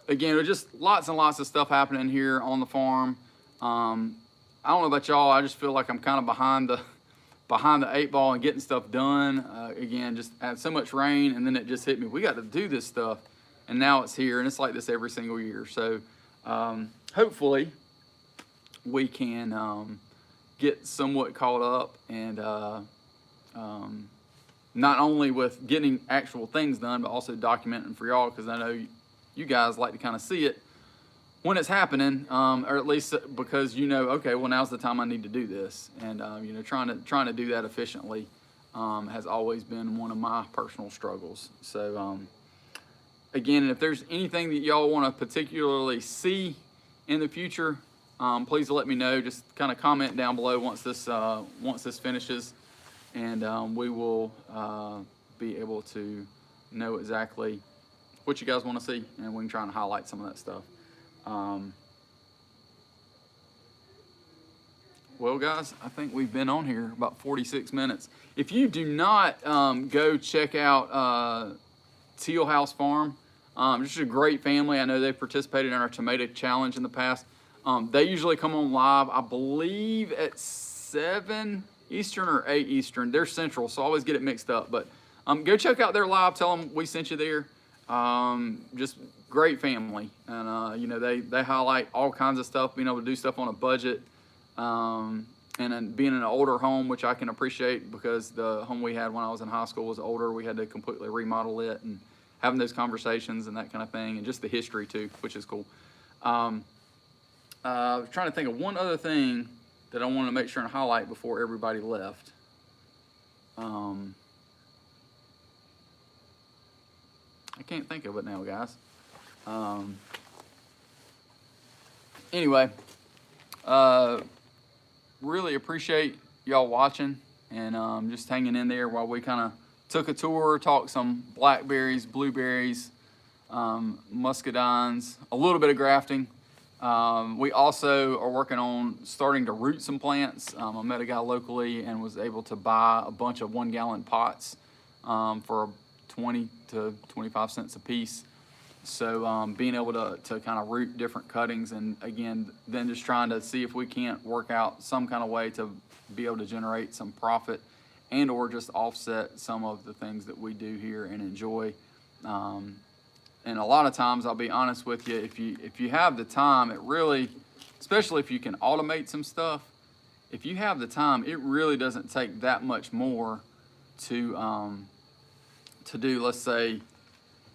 again, there's just lots and lots of stuff happening here on the farm. I don't know about y'all. I just feel like I'm kind of behind the 8 ball and getting stuff done. Again, just had so much rain, and then it just hit me. We got to do this stuff, and now it's here, and it's like this every single year. So hopefully we can get somewhat caught up, and not only with getting actual things done, but also documenting for y'all, because I know you guys like to kind of see it when it's happening, or at least because okay, well, now's the time I need to do this, and trying to do that efficiently has always been one of my personal struggles. So again, if there's anything that y'all want to particularly see in the future, please let me know. Just kind of comment down below once this finishes, and we will be able to know exactly what you guys want to see, and we can try and highlight some of that stuff. Well, guys, I think we've been on here about 46 minutes. If you do not go check out Teal House Farm, just a great family. I know they've participated in our tomato challenge in the past. They usually come on live, I believe, at 7 Eastern or 8 Eastern. They're Central, so I always get it mixed up. But go check out their live. Tell them we sent you there. Just great family, and they highlight all kinds of stuff, being able to do stuff on a budget, and then being in an older home, which I can appreciate, because the home we had when I was in high school was older. We had to completely remodel it, and having those conversations and that kind of thing, and just the history too, which is cool. I was trying to think of one other thing that I wanted to make sure and highlight before everybody left. I can't think of it now, guys. Anyway, really appreciate y'all watching, and just hanging in there while we kind of took a tour, talked some blackberries, blueberries, muscadines, a little bit of grafting. We also are working on starting to root some plants. I met a guy locally and was able to buy a bunch of 1-gallon pots for 20 to 25 cents a piece. So being able to kind of root different cuttings, and again, then just trying to see if we can't work out some kind of way to be able to generate some profit, and or just offset some of the things that we do here and enjoy. And a lot of times, I'll be honest with you, if you have the time, it really, especially if you can automate some stuff, if you have the time, it really doesn't take that much more to do, let's say,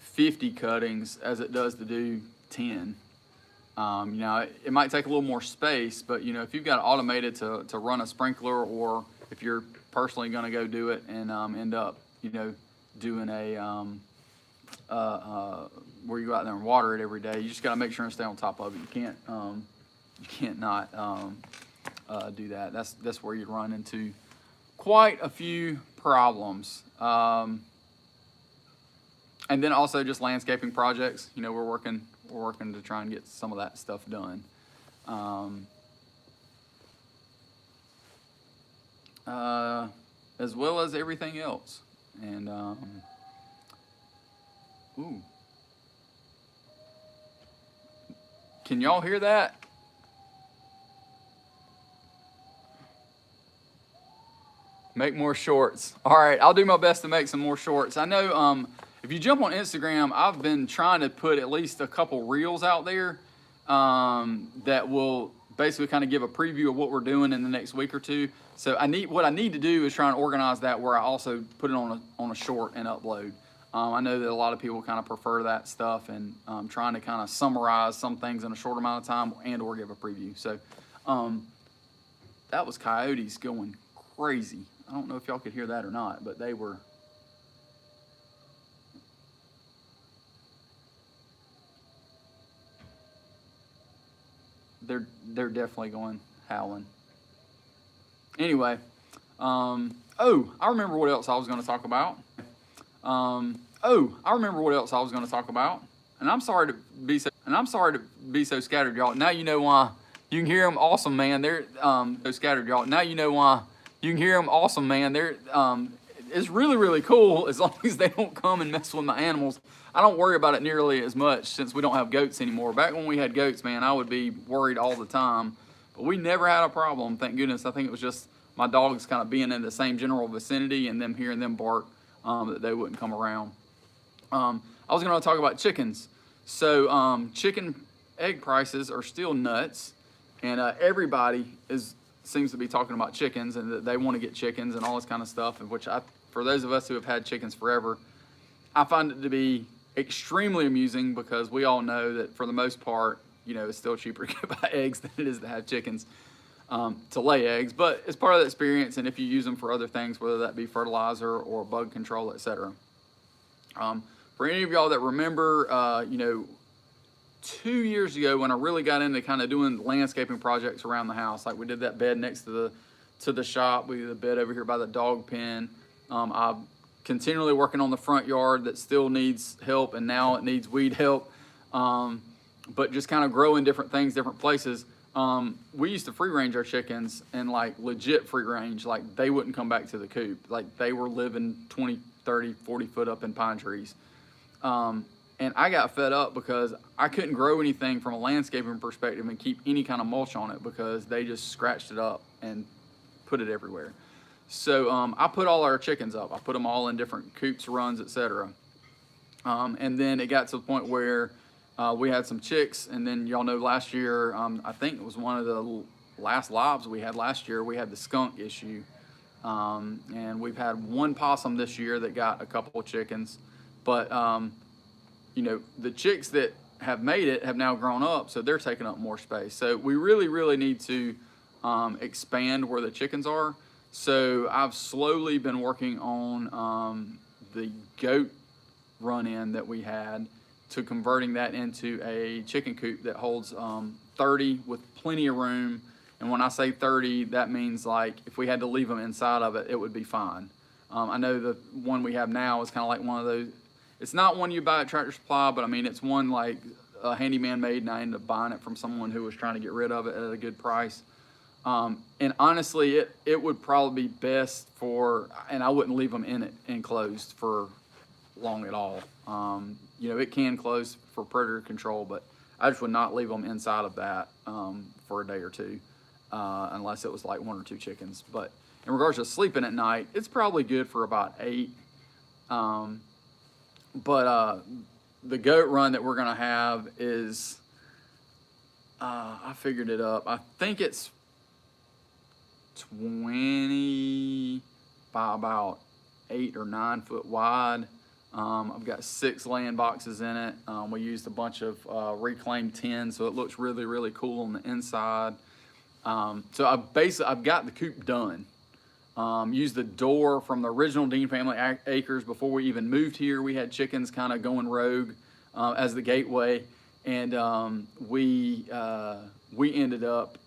50 cuttings as it does to do 10. It might take a little more space, but if you've got it automated to run a sprinkler, or if you're personally going to go do it and end up doing a where you go out there and water it every day, you just got to make sure and stay on top of it. You can't not do that. That's where you run into quite a few problems. And then also just landscaping projects. We're working to try and get some of that stuff done. As well as everything else. And ooh, can y'all hear that? Make more shorts. All right, I'll do my best to make some more shorts. I know if you jump on Instagram, I've been trying to put at least a couple reels out there that will basically kind of give a preview of what we're doing in the next week or two. So what I need to do is try and organize that where I also put it on a short and upload. I know that a lot of people kind of prefer that stuff, and trying to kind of summarize some things in a short amount of time and or give a preview. So that was coyotes going crazy. I don't know if y'all could hear that or not, but they were. They're definitely going howling. Anyway, oh, I remember what else I was going to talk about. And I'm sorry to be so scattered, y'all. Now you know why. You can hear them awesome, man. They're so scattered, y'all. Now you know why. You can hear them awesome, man. They're it's really, really cool as long as they don't come and mess with my animals. I don't worry about it nearly as much since we don't have goats anymore. Back when we had goats, man, I would be worried all the time. But we never had a problem, thank goodness. I think it was just my dogs kind of being in the same general vicinity and them hearing them bark that they wouldn't come around. I was going to talk about chickens. So chicken egg prices are still nuts, and everybody seems to be talking about chickens and that they want to get chickens and all this kind of stuff. And for those of us who have had chickens forever, I find it to be extremely amusing because we all know that for the most part, you know, it's still cheaper to buy eggs than it is to have chickens to lay eggs. But it's part of the experience, and if you use them for other things, whether that be fertilizer or bug control, etc. For any of y'all that remember, you know, 2 years ago when I really got into kind of doing landscaping projects around the house, like we did that bed next to the shop, we did the bed over here by the dog pen. I'm continually working on the front yard that still needs help, and now it needs weed help. But just kind of growing different things, different places. We used to free range our chickens, and like legit free range, like they wouldn't come back to the coop. Like they were living 20, 30, 40 foot up in pine trees. And I got fed up because I couldn't grow anything from a landscaping perspective and keep any kind of mulch on it because they just scratched it up and put it everywhere. So I put all our chickens up. I put them all in different coops, runs, etc. And then it got to the point where we had some chicks, and then y'all know last year, I think it was one of the last lives we had last year, we had the skunk issue. And we've had one possum this year that got a couple of chickens, but you know, the chicks that have made it have now grown up, so they're taking up more space. So we really, really need to expand where the chickens are. So I've slowly been working on the goat run-in that we had to converting that into a chicken coop that holds 30 with plenty of room. And when I say 30, that means like if we had to leave them inside of it, it would be fine. I know the one we have now is kind of like one of those. It's not one you buy at Tractor Supply, but I mean, it's one like a handyman made, and I ended up buying it from someone who was trying to get rid of it at a good price. And honestly, it would probably be best for, and I wouldn't leave them in it enclosed for long at all. You know, it can close for predator control, but I just would not leave them inside of that for a day or two, unless it was like 1 or 2 chickens. But in regards to sleeping at night, it's probably good for about 8. But the goat run that we're gonna have is, I figured it up. I think it's 20 by about 8 or 9 foot wide. I've got 6 laying boxes in it. We used a bunch of reclaimed tin, so it looks really, really cool on the inside. So I've got the coop done. Used the door from the original Dean Family Acres. Before we even moved here, we had chickens kind of going rogue as the gateway, and we ended up,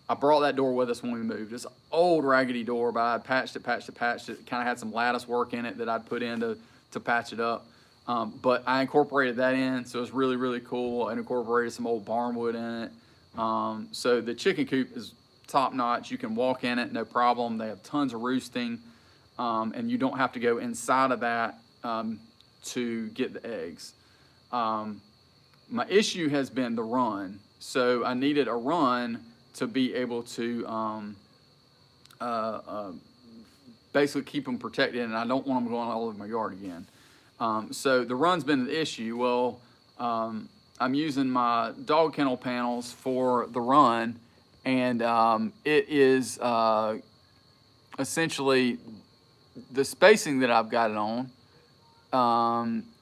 I brought that door with us when we moved. It's an old raggedy door, but I patched it, kind of had some lattice work in it that I'd put in to patch it up. But I incorporated that in, so it's really, really cool. I incorporated some old barnwood in it. So the chicken coop is top notch. You can walk in it, no problem. They have tons of roosting, and you don't have to go inside of that to get the eggs. My issue has been the run. So I needed a run to be able to basically keep them protected, and I don't want them going all over my yard again. So the run's been the issue. Well, I'm using my dog kennel panels for the run, and it is essentially the spacing that I've got it on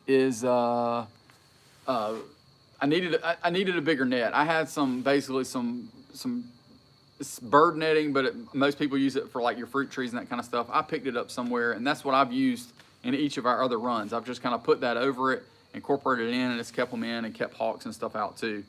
is I needed a bigger net. I had basically some it's bird netting, but most people use it for like your fruit trees and that kind of stuff. I picked it up somewhere, and that's what I've used in each of our other runs. I've just kind of put that over it, incorporated it in, and it's kept them in and kept hawks and stuff out too.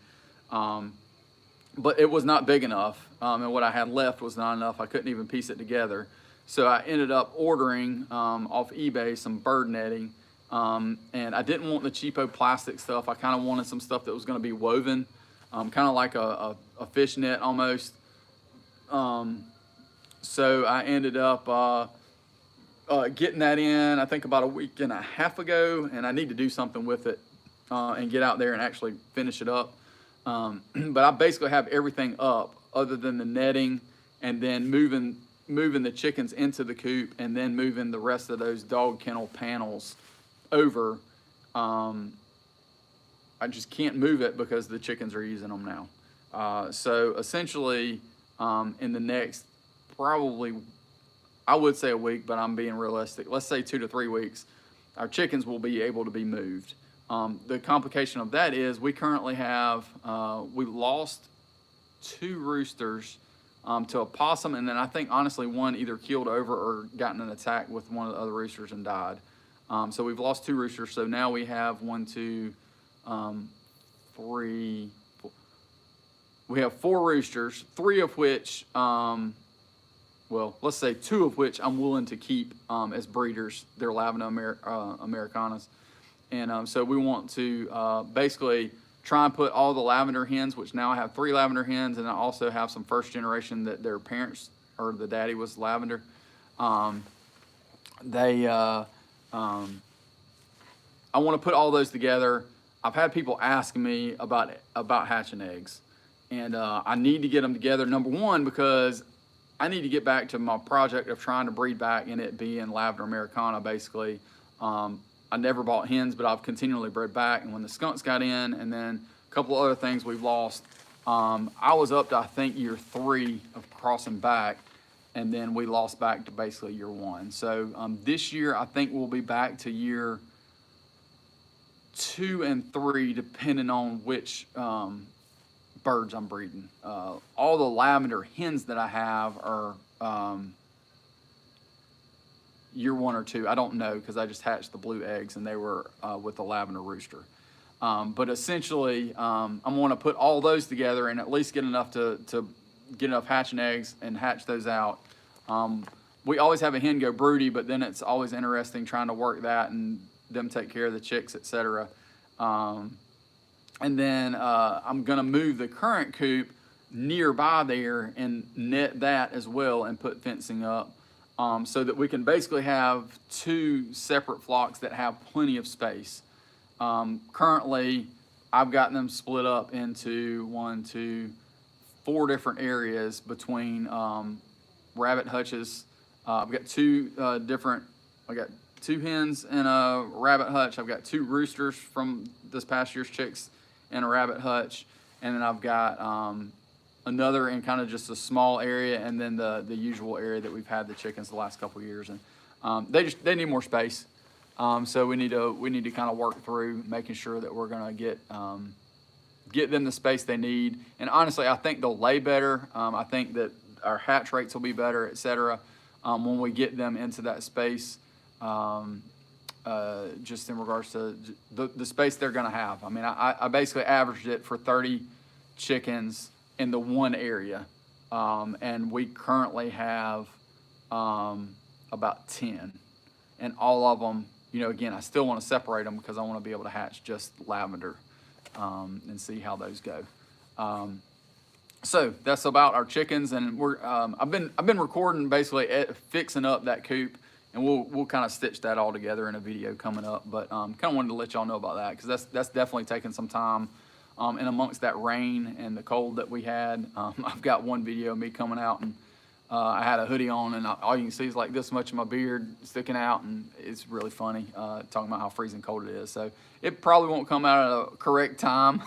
but it was not big enough, and what I had left was not enough. I couldn't even piece it together. So I ended up ordering off eBay some bird netting, and I didn't want the cheapo plastic stuff. I kind of wanted some stuff that was going to be woven, kind of like a fish net almost. So I ended up getting that in, I think about a week and a half ago, and I need to do something with it and get out there and actually finish it up. But I basically have everything up other than the netting, and then moving the chickens into the coop, and then moving the rest of those dog kennel panels over. I just can't move it because the chickens are using them now. So essentially, in the next probably, I would say a week, but I'm being realistic. Let's say 2 to 3 weeks, our chickens will be able to be moved. The complication of that is we currently have, we lost 2 roosters to a possum, and then I think honestly one either keeled over or gotten an attack with one of the other roosters and died. So we've lost 2 roosters. So now we have 1, 2, 3, 4. We have 4 roosters, 3 of which, well, let's say 2 of which I'm willing to keep as breeders. They're Lavender Americanas. And so we want to basically try and put all the lavender hens, which now I have 3 lavender hens, and I also have some first generation that their parents, or the daddy was lavender. I want to put all those together. I've had people ask me about hatching eggs, and I need to get them together. Number one, because I need to get back to my project of trying to breed back and it being Lavender Americana, basically. I never bought hens, but I've continually bred back. And when the skunks got in, and then a couple of other things we've lost, I was up to, I think, year 3 of crossing back, and then we lost back to basically year 1. So this year, I think we'll be back to year 2 and 3, depending on which birds I'm breeding. All the lavender hens that I have are year 1 or 2. I don't know, because I just hatched the blue eggs and they were with the lavender rooster. But essentially, I'm going to put all those together and at least get enough to get enough hatching eggs and hatch those out. We always have a hen go broody, but then it's always interesting trying to work that and them take care of the chicks, etc. And then I'm going to move the current coop nearby there and net that as well and put fencing up, so that we can basically have 2 separate flocks that have plenty of space. Currently, I've gotten them split up into 1, 2, 4 different areas between rabbit hutches. I've got 2 different, I got 2 hens in a rabbit hutch. I've got 2 roosters from this past year's chicks in a rabbit hutch. And then I've got another in kind of just a small area, and then the usual area that we've had the chickens the last couple of years. And they need more space. So we need to kind of work through making sure that we're gonna get them the space they need. And honestly, I think they'll lay better. I think that our hatch rates will be better, etc. When we get them into that space, just in regards to the space they're gonna have. I mean, I basically averaged it for 30 chickens in the one area, and we currently have about 10, and all of them, you know, again, I still want to separate them because I want to be able to hatch just lavender and see how those go. So that's about our chickens, and I've been recording basically fixing up that coop, and we'll kind of stitch that all together in a video coming up. But kind of wanted to let y'all know about that, because that's definitely taking some time. And amongst that rain and the cold that we had, I've got one video of me coming out, and I had a hoodie on, and all you can see is like this much of my beard sticking out, and it's really funny talking about how freezing cold it is. So it probably won't come out at a correct time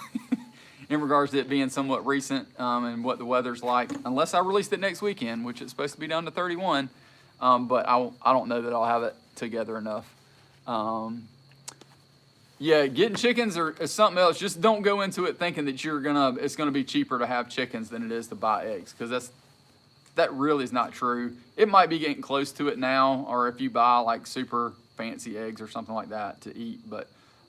in regards to it being somewhat recent and what the weather's like, unless I released it next weekend, which it's supposed to be down to 31. But I don't know that I'll have it together enough. Yeah, getting chickens is something else. Just don't go into it thinking that it's gonna be cheaper to have chickens than it is to buy eggs, because that really is not true. It might be getting close to it now, or if you buy like super fancy eggs or something like that to eat. But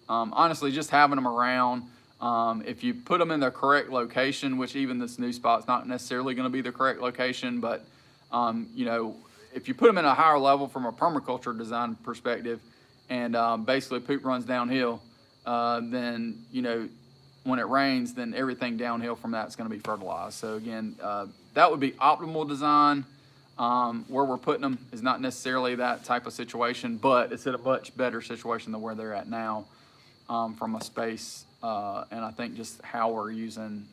honestly, just having them around, If you put them in the correct location, which even this new spot's not necessarily going to be the correct location, but you know, if you put them in a higher level from a permaculture design perspective, and basically poop runs downhill, then you know, when it rains, then everything downhill from that's going to be fertilized. So again, that would be optimal design. Where we're putting them is not necessarily that type of situation, but it's in a much better situation than where they're at now, from a space, and I think just how we're using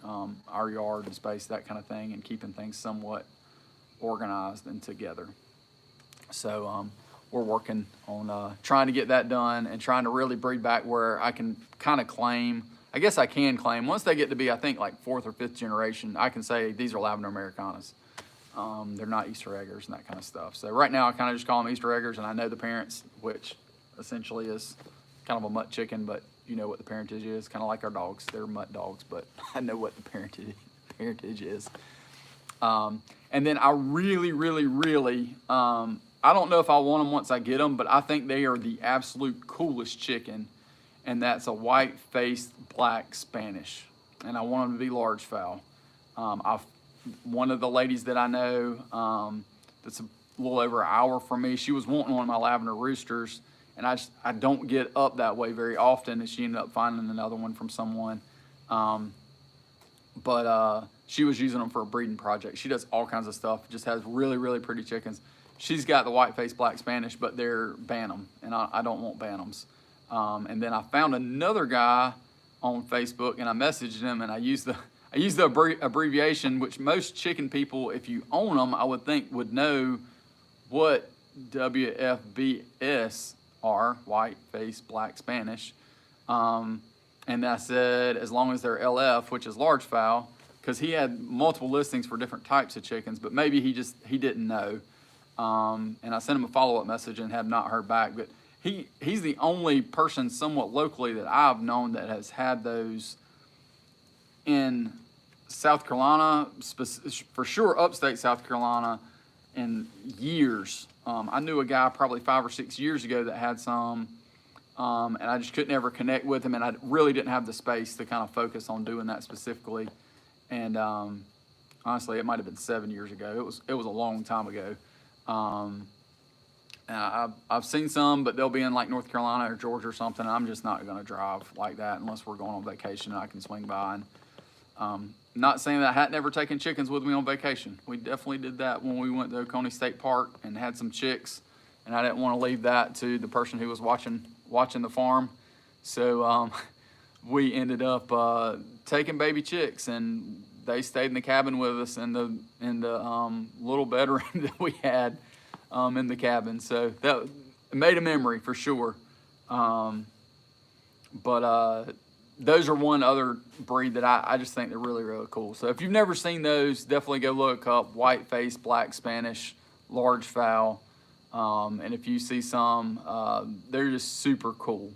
our yard and space, that kind of thing, and keeping things somewhat organized and together. So we're working on trying to get that done and trying to really breed back where I can kind of claim, I guess I can claim, once they get to be, I think, like 4th or 5th generation, I can say these are Lavender Americanas. They're not Easter eggers and that kind of stuff. So right now I kind of just call them Easter eggers, and I know the parents, which essentially is kind of a mutt chicken, but you know what the parentage is, kind of like our dogs. They're mutt dogs, but I know what the parentage is. And then I really, I don't know if I want them once I get them, but I think they are the absolute coolest chicken, and that's a white-faced black Spanish, and I want them to be large fowl. One of the ladies that I know, that's a little over an hour from me, she was wanting one of my lavender roosters, and I don't get up that way very often, and she ended up finding another one from someone. But she was using them for a breeding project. She does all kinds of stuff, just has really pretty chickens. She's got the white-faced black Spanish, but they're Bantam, and I don't want Bantams. And then I found another guy on Facebook, and I messaged him, and I used the abbreviation, which most chicken people, if you own them, I would think would know what WFBS are, white-faced black Spanish. And I said, as long as they're LF, which is large fowl, because he had multiple listings for different types of chickens, but maybe he didn't know. And I sent him a follow-up message and have not heard back. But he's the only person somewhat locally that I've known that has had those in South Carolina, for sure upstate South Carolina, in years. I knew a guy probably 5 or 6 years ago that had some, and I just couldn't ever connect with him, and I really didn't have the space to kind of focus on doing that specifically. And honestly, it might have been 7 years ago. It was a long time ago. And I've seen some, but they'll be in like North Carolina or Georgia or something. And I'm just not going to drive like that unless we're going on vacation and I can swing by. And not saying that I hadn't ever taken chickens with me on vacation. We definitely did that when we went to Oconee State Park and had some chicks, and I didn't want to leave that to the person who was watching the farm. So we ended up taking baby chicks, and they stayed in the cabin with us in the little bedroom that we had in the cabin. So that made a memory for sure. But those are one other breed that I just think they're really cool. So if you've never seen those, definitely go look up white-faced black Spanish large fowl. And if you see some, they're just super cool.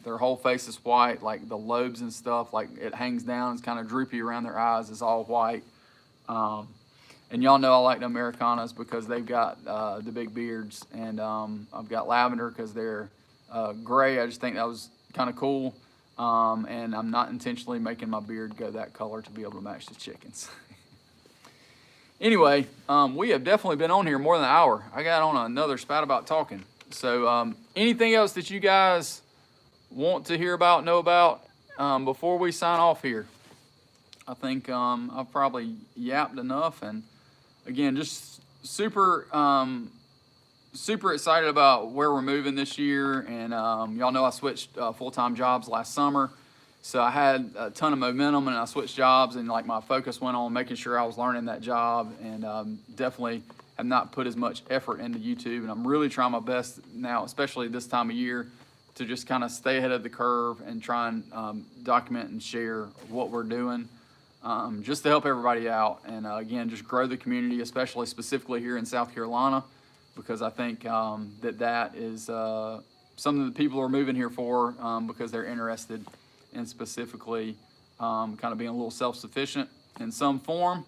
Their whole face is white, like the lobes and stuff, like it hangs down, it's kind of droopy around their eyes, it's all white. And y'all know I like the Americanas because they've got the big beards, and I've got lavender because they're gray. I just think that was kind of cool. And I'm not intentionally making my beard go that color to be able to match the chickens. Anyway, we have definitely been on here more than an hour. I got on another spout about talking. So anything else that you guys want to hear about, know about, before we sign off here? I think I've probably yapped enough, and again, just super excited about where we're moving this year. And y'all know I switched full-time jobs last summer, so I had a ton of momentum, and I switched jobs, and like my focus went on making sure I was learning that job, and definitely have not put as much effort into YouTube. And I'm really trying my best now, especially this time of year, to just kind of stay ahead of the curve and try and document and share what we're doing, just to help everybody out. And again, just grow the community, especially specifically here in South Carolina, because I think that is something that people are moving here for, because they're interested in specifically kind of being a little self-sufficient in some form.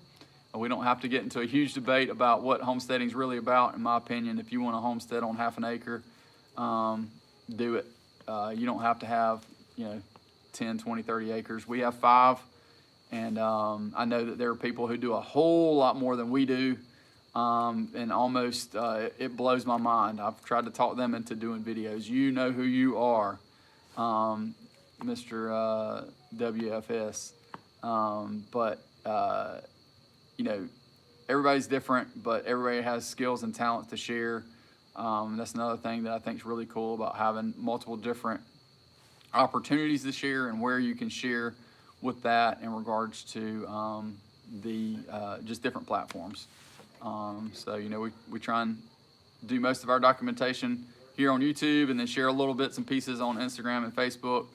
We don't have to get into a huge debate about what homesteading is really about. In my opinion, if you want to homestead on half an acre, do it. You don't have to have, 10, 20, 30 acres. We have 5, and I know that there are people who do a whole lot more than we do, and almost it blows my mind. I've tried to talk them into doing videos. You know who you are, Mr. WFS, but you know, everybody's different, but everybody has skills and talents to share. That's another thing that I think is really cool about having multiple different opportunities to share and where you can share with that in regards to just different platforms. So, you know, we try and do most of our documentation here on YouTube and then share a little bits and pieces on Instagram and Facebook.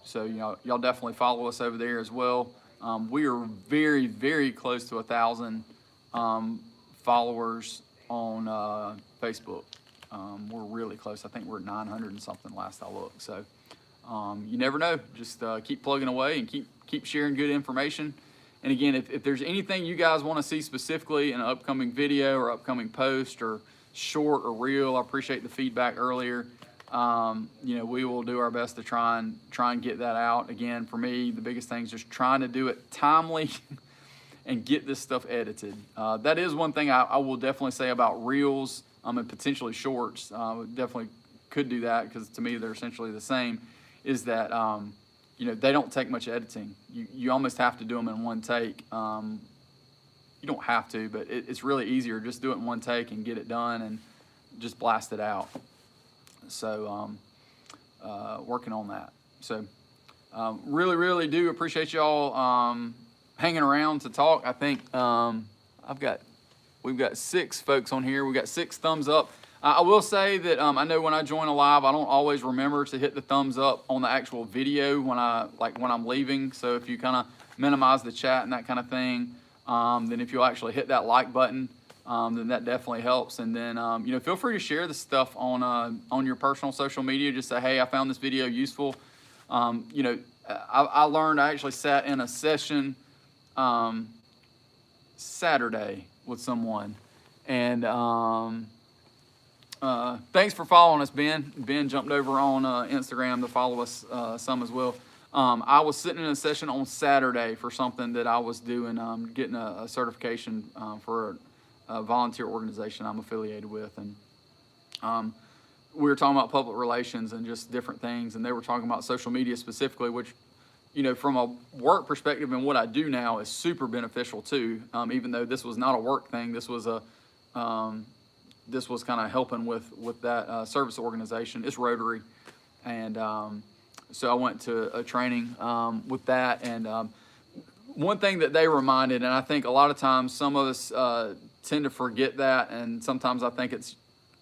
So, you know, y'all definitely follow us over there as well. We are very, very close to 1,000 followers on Facebook. We're really close. I think we're at 900 and something last I looked. So you never know. Just keep plugging away and keep sharing good information. And again, if there's anything you guys want to see specifically in an upcoming video or upcoming post or short or reel, I appreciate the feedback earlier. You know, we will do our best to try and get that out. Again, for me, the biggest thing is just trying to do it timely and get this stuff edited. That is one thing I will definitely say about reels and potentially shorts. We definitely could do that because to me they're essentially the same. Is that you know, they don't take much editing. You almost have to do them in one take. You don't have to, but it's really easier. Just do it in one take and get it done and just blast it out. So working on that. So really do appreciate y'all hanging around to talk. I think we've got 6 folks on here. We got 6 thumbs up. I will say that I know when I join a live, I don't always remember to hit the thumbs up on the actual video when I'm leaving. So if you kind of minimize the chat and that kind of thing, then if you'll actually hit that like button, then that definitely helps. And then you know, feel free to share this stuff on your personal social media. Just say, hey, I found this video useful. You know, I learned. I actually sat in a session Saturday with someone, and thanks for following us, Ben. Ben jumped over on Instagram to follow us some as well. I was sitting in a session on Saturday for something that I was doing, getting a certification for a volunteer organization I'm affiliated with, and we were talking about public relations and just different things, and they were talking about social media specifically, which, you know, from a work perspective and what I do now is super beneficial too. Even though this was not a work thing, this was kind of helping with that service organization. It's Rotary, and so I went to a training with that. And one thing that they reminded, and I think a lot of times some of us tend to forget that, and sometimes I think it's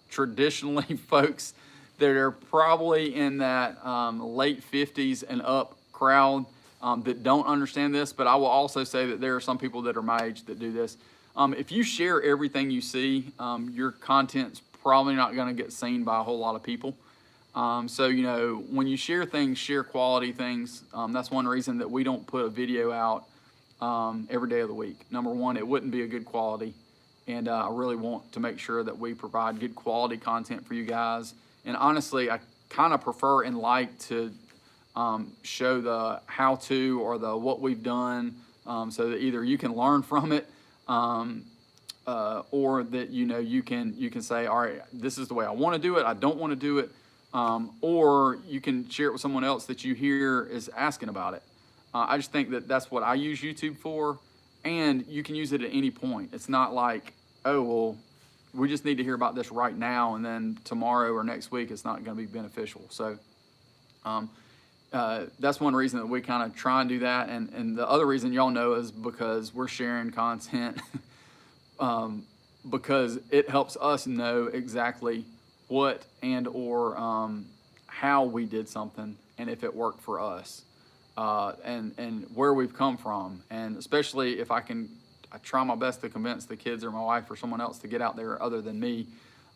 traditionally folks that are probably in that late 50s and up crowd that don't understand this. But I will also say that there are some people that are my age that do this. If you share everything you see, your content's probably not going to get seen by a whole lot of people. So, you know, when you share things, share quality things. That's one reason that we don't put a video out every day of the week. Number one, it wouldn't be a good quality. And I really want to make sure that we provide good quality content for you guys. And honestly, I kind of prefer and like to show the how-to or the what we've done, so that either you can learn from it, or that, you know, you can say, all right, this is the way I want to do it, I don't want to do it, or you can share it with someone else that you hear is asking about it. I just think that that's what I use YouTube for, and you can use it at any point. It's not like, oh, well, we just need to hear about this right now, and then tomorrow or next week it's not going to be beneficial. So that's one reason that we kind of try and do that. And the other reason y'all know is because we're sharing content because it helps us know exactly what and or how we did something and if it worked for us, and where we've come from. And especially if I try my best to convince the kids or my wife or someone else to get out there other than me,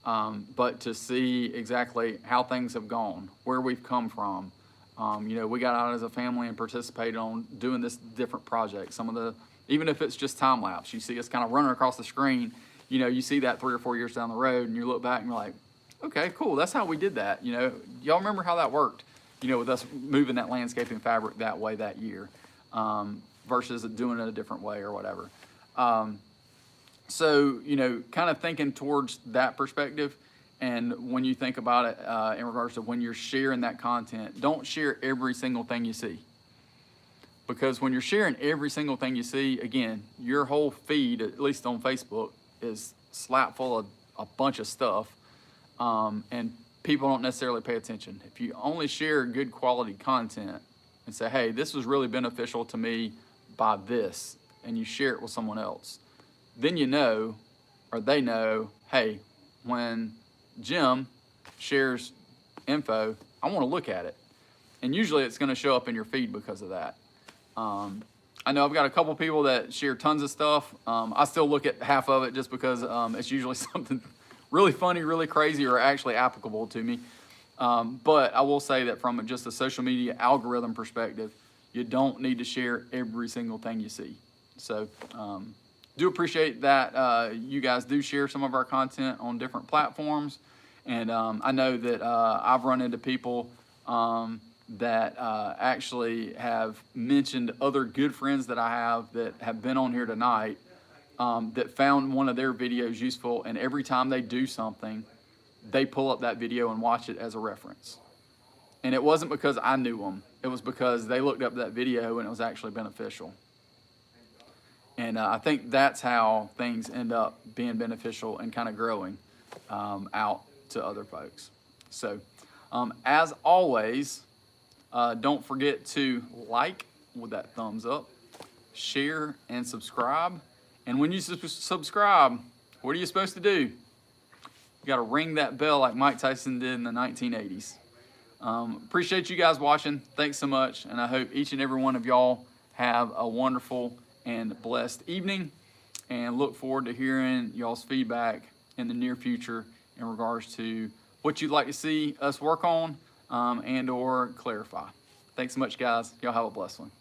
but to see exactly how things have gone, where we've come from. You know, we got out as a family and participated on doing this different project. Even if it's just time lapse, you see us kind of running across the screen, you know, you see that 3 or 4 years down the road and you look back and you're like, okay, cool, that's how we did that. You know, y'all remember how that worked. you know, with us moving that landscaping fabric that way that year, versus doing it a different way or whatever. So, you know, kind of thinking towards that perspective, and when you think about it in regards to when you're sharing that content, don't share every single thing you see. Because when you're sharing every single thing you see, again, your whole feed, at least on Facebook, is slap full of a bunch of stuff, and people don't necessarily pay attention. If you only share good quality content and say, hey, this was really beneficial to me by this, and you share it with someone else, then you know, or they know, hey, when Jim shares info, I want to look at it. And usually it's going to show up in your feed because of that. I know I've got a couple people that share tons of stuff. I still look at half of it just because it's usually something really funny, really crazy, or actually applicable to me. But I will say that from just a social media algorithm perspective, you don't need to share every single thing you see. So do appreciate that you guys do share some of our content on different platforms. And I know that I've run into people that actually have mentioned other good friends that I have that have been on here tonight that found one of their videos useful, and every time they do something, they pull up that video and watch it as a reference. And it wasn't because I knew them. It was because they looked up that video and it was actually beneficial. And I think that's how things end up being beneficial and kind of growing out to other folks. So as always, don't forget to like with that thumbs up, share, and subscribe. And when you subscribe, what are you supposed to do? You got to ring that bell like Mike Tyson did in the 1980s. Appreciate you guys watching. Thanks so much. And I hope each and every one of y'all have a wonderful and blessed evening. And look forward to hearing y'all's feedback in the near future in regards to what you'd like to see us work on and or clarify. Thanks so much, guys. Y'all have a blessed one.